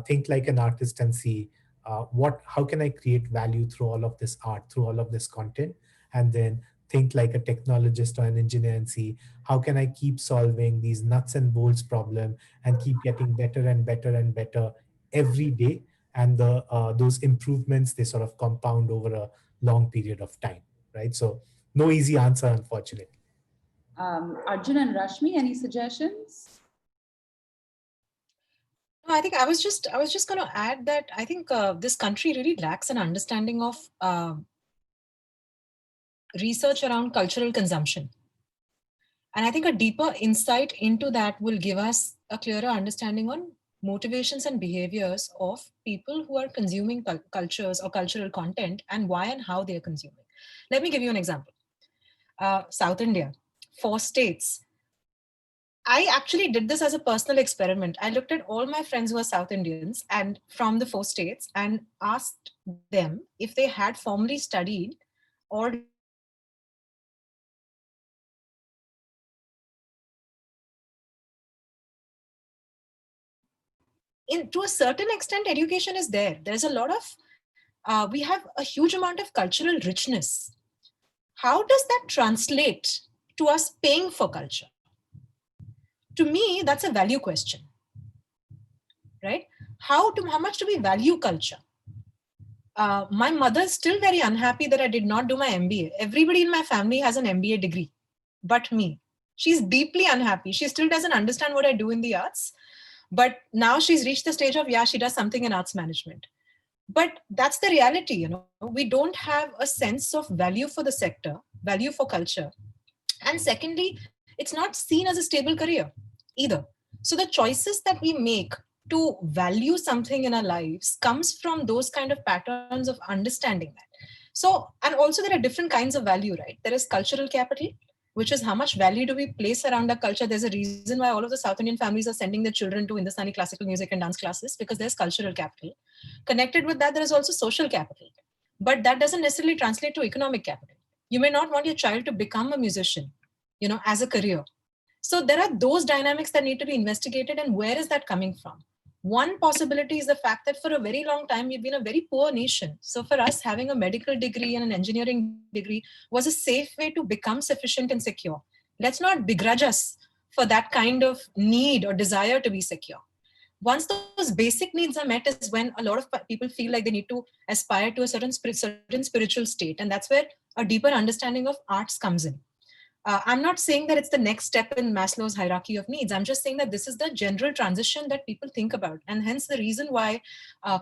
think like an artist and see how can I create value through all of this art, through all of this content, and then think like a technologist or an engineer and see how can I keep solving these nuts and bolts problem and keep getting better and better and better every day. And those improvements, they sort of compound over a long period of time, right? So no easy answer, unfortunately. Arjun and Rashmi, any suggestions? No, I think I was just going to add that I think this country really lacks an understanding of research around cultural consumption. And I think a deeper insight into that will give us a clearer understanding on motivations and behaviors of people who are consuming cultures or cultural content and why and how they are consuming. Let me give you an example. South India, 4 states. I actually did this as a personal experiment. I looked at all my friends who are South Indians and from the 4 states and asked them if they had formally studied or to a certain extent, education is there. There's a lot of, we have a huge amount of cultural richness. How does that translate to us paying for culture? To me, that's a value question, right? How much do we value culture? My mother is still very unhappy that I did not do my MBA. Everybody in my family has an MBA degree, but me. She's deeply unhappy. She still doesn't understand what I do in the arts. But now she's reached the stage of, she does something in arts management. But that's the reality, we don't have a sense of value for the sector, value for culture. And secondly, it's not seen as a stable career either. So the choices that we make to value something in our lives comes from those kind of patterns of understanding that. So, and also there are different kinds of value, right? There is cultural capital, which is how much value do we place around our culture. There's a reason why all of the South Indian families are sending their children to Hindustani classical music and dance classes, because there's cultural capital. Connected with that, there is also social capital. But that doesn't necessarily translate to economic capital. You may not want your child to become a musician, as a career. So there are those dynamics that need to be investigated, and where is that coming from? One possibility is the fact that for a very long time, we've been a very poor nation. So for us, having a medical degree and an engineering degree was a safe way to become sufficient and secure. Let's not begrudge us for that kind of need or desire to be secure. Once those basic needs are met is when a lot of people feel like they need to aspire to a certain spiritual state. And that's where a deeper understanding of arts comes in. I'm not saying that it's the next step in Maslow's hierarchy of needs. I'm just saying that this is the general transition that people think about. And hence the reason why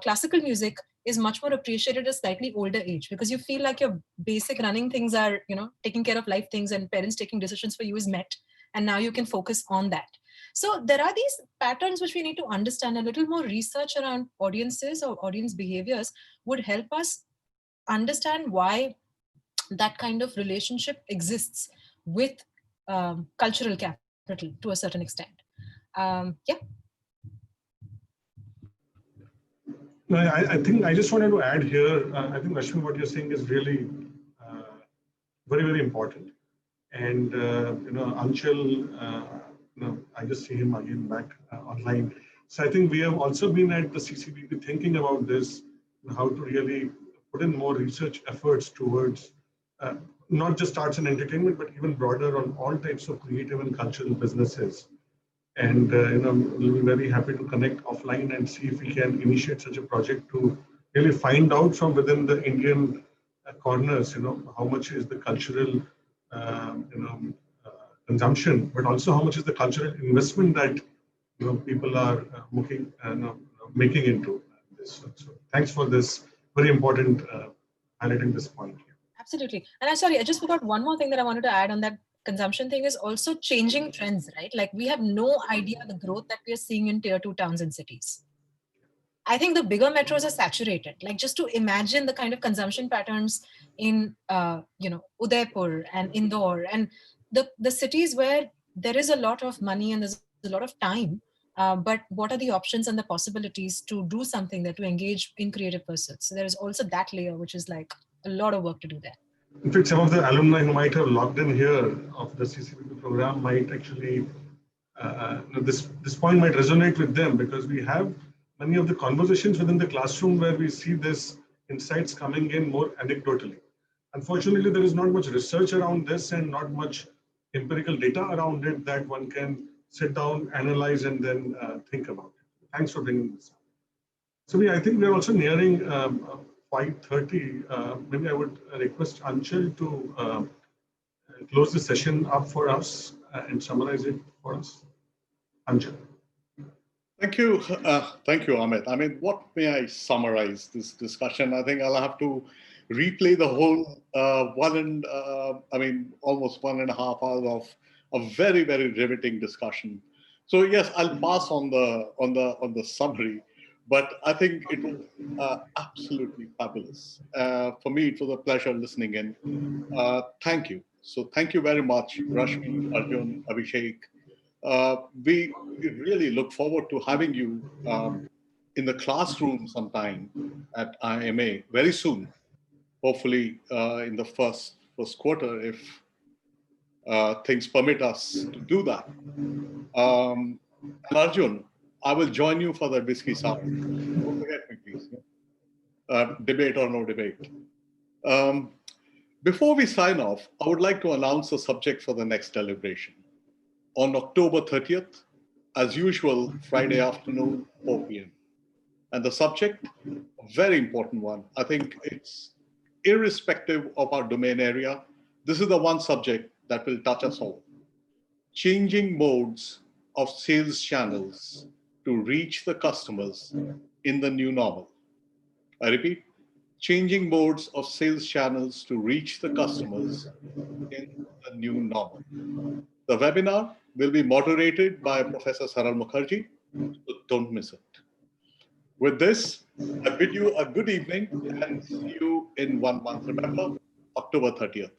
classical music is much more appreciated at a slightly older age, because you feel like your basic running things are, taking care of life things and parents taking decisions for you is met. And now you can focus on that. So there are these patterns which we need to understand. A little more research around audiences or audience behaviors would help us understand why that kind of relationship exists with cultural capital to a certain extent. Yeah. No, I think I just wanted to add here, I think Rashmi, what you're saying is really very, very important. And, Anshul, I just see him again back online. So I think we have also been at the CCBP thinking about this, how to really put in more research efforts towards not just arts and entertainment, but even broader on all types of creative and cultural businesses. And we'll be very happy to connect offline and see if we can initiate such a project to really find out from within the Indian corners, how much is the cultural, consumption, but also how much is the cultural investment that people are making into this. So thanks for this very important highlighting this point here. Absolutely. And I'm sorry, I just forgot one more thing that I wanted to add on that consumption thing is also changing trends, right? Like we have no idea the growth that we are seeing in tier 2 towns and cities. I think the bigger metros are saturated. Like just to imagine the kind of consumption patterns in, Udaipur and Indore and the cities where there is a lot of money and there's a lot of time. But what are the options and the possibilities to do something there, to engage in creative pursuits? So there is also that layer, which is like a lot of work to do there. In fact, some of the alumni who might have logged in here of the CCPP program might actually, this point might resonate with them, because we have many of the conversations within the classroom where we see this insights coming in more anecdotally. Unfortunately, there is not much research around this and not much empirical data around it that one can sit down, analyze, and then think about it. Thanks for bringing this up. So I think we're also nearing 5:30. Maybe I would request Anshul to close the session up for us and summarize it for us. Anshul. Thank you. Thank you, Amit. I mean, what may I summarize this discussion? I think I'll have to replay the whole almost 1.5 hours of a very, very riveting discussion. So yes, I'll pass on the summary, but I think it was absolutely fabulous. For me, it was a pleasure listening in. Thank you. So thank you very much, Rashmi, Arjun, Abhishek. We really look forward to having you in the classroom sometime at IMA very soon. Hopefully in the first quarter, if things permit us to do that. And Arjun, I will join you for the whiskey sour. Don't forget me, please. Debate or no debate. Before we sign off, I would like to announce the subject for the next deliberation. On October 30th, as usual, Friday afternoon, 4 p.m. And the subject, a very important one. I think it's irrespective of our domain area. This is the one subject that will touch us all. Changing modes of sales channels to reach the customers in the new normal. I repeat, changing modes of sales channels to reach the customers in the new normal. The webinar will be moderated by Professor Saral Mukherjee, so don't miss it. With this, I bid you a good evening and see you in 1 month. Remember, October 30th.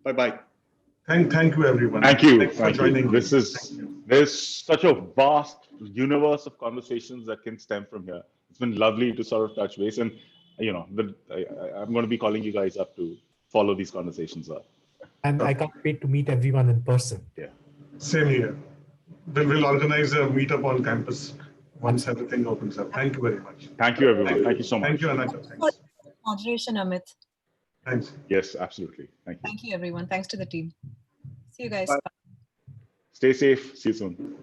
Bye-bye. Thank you, everyone. Thank you. Thanks for joining. There's such a vast universe of conversations that can stem from here. It's been lovely to sort of touch base, and I'm going to be calling you guys up to follow these conversations up. And I can't wait to meet everyone in person. Yeah. Same here. Then we'll organize a meetup on campus once everything opens up. Thank you very much. Thank you, everyone. Thank you so much. Thank you, Anaka. Thanks. Moderation, Amit. Thanks. Yes, absolutely. Thank you. Thank you, everyone. Thanks to the team. See you guys. Bye. Stay safe. See you soon.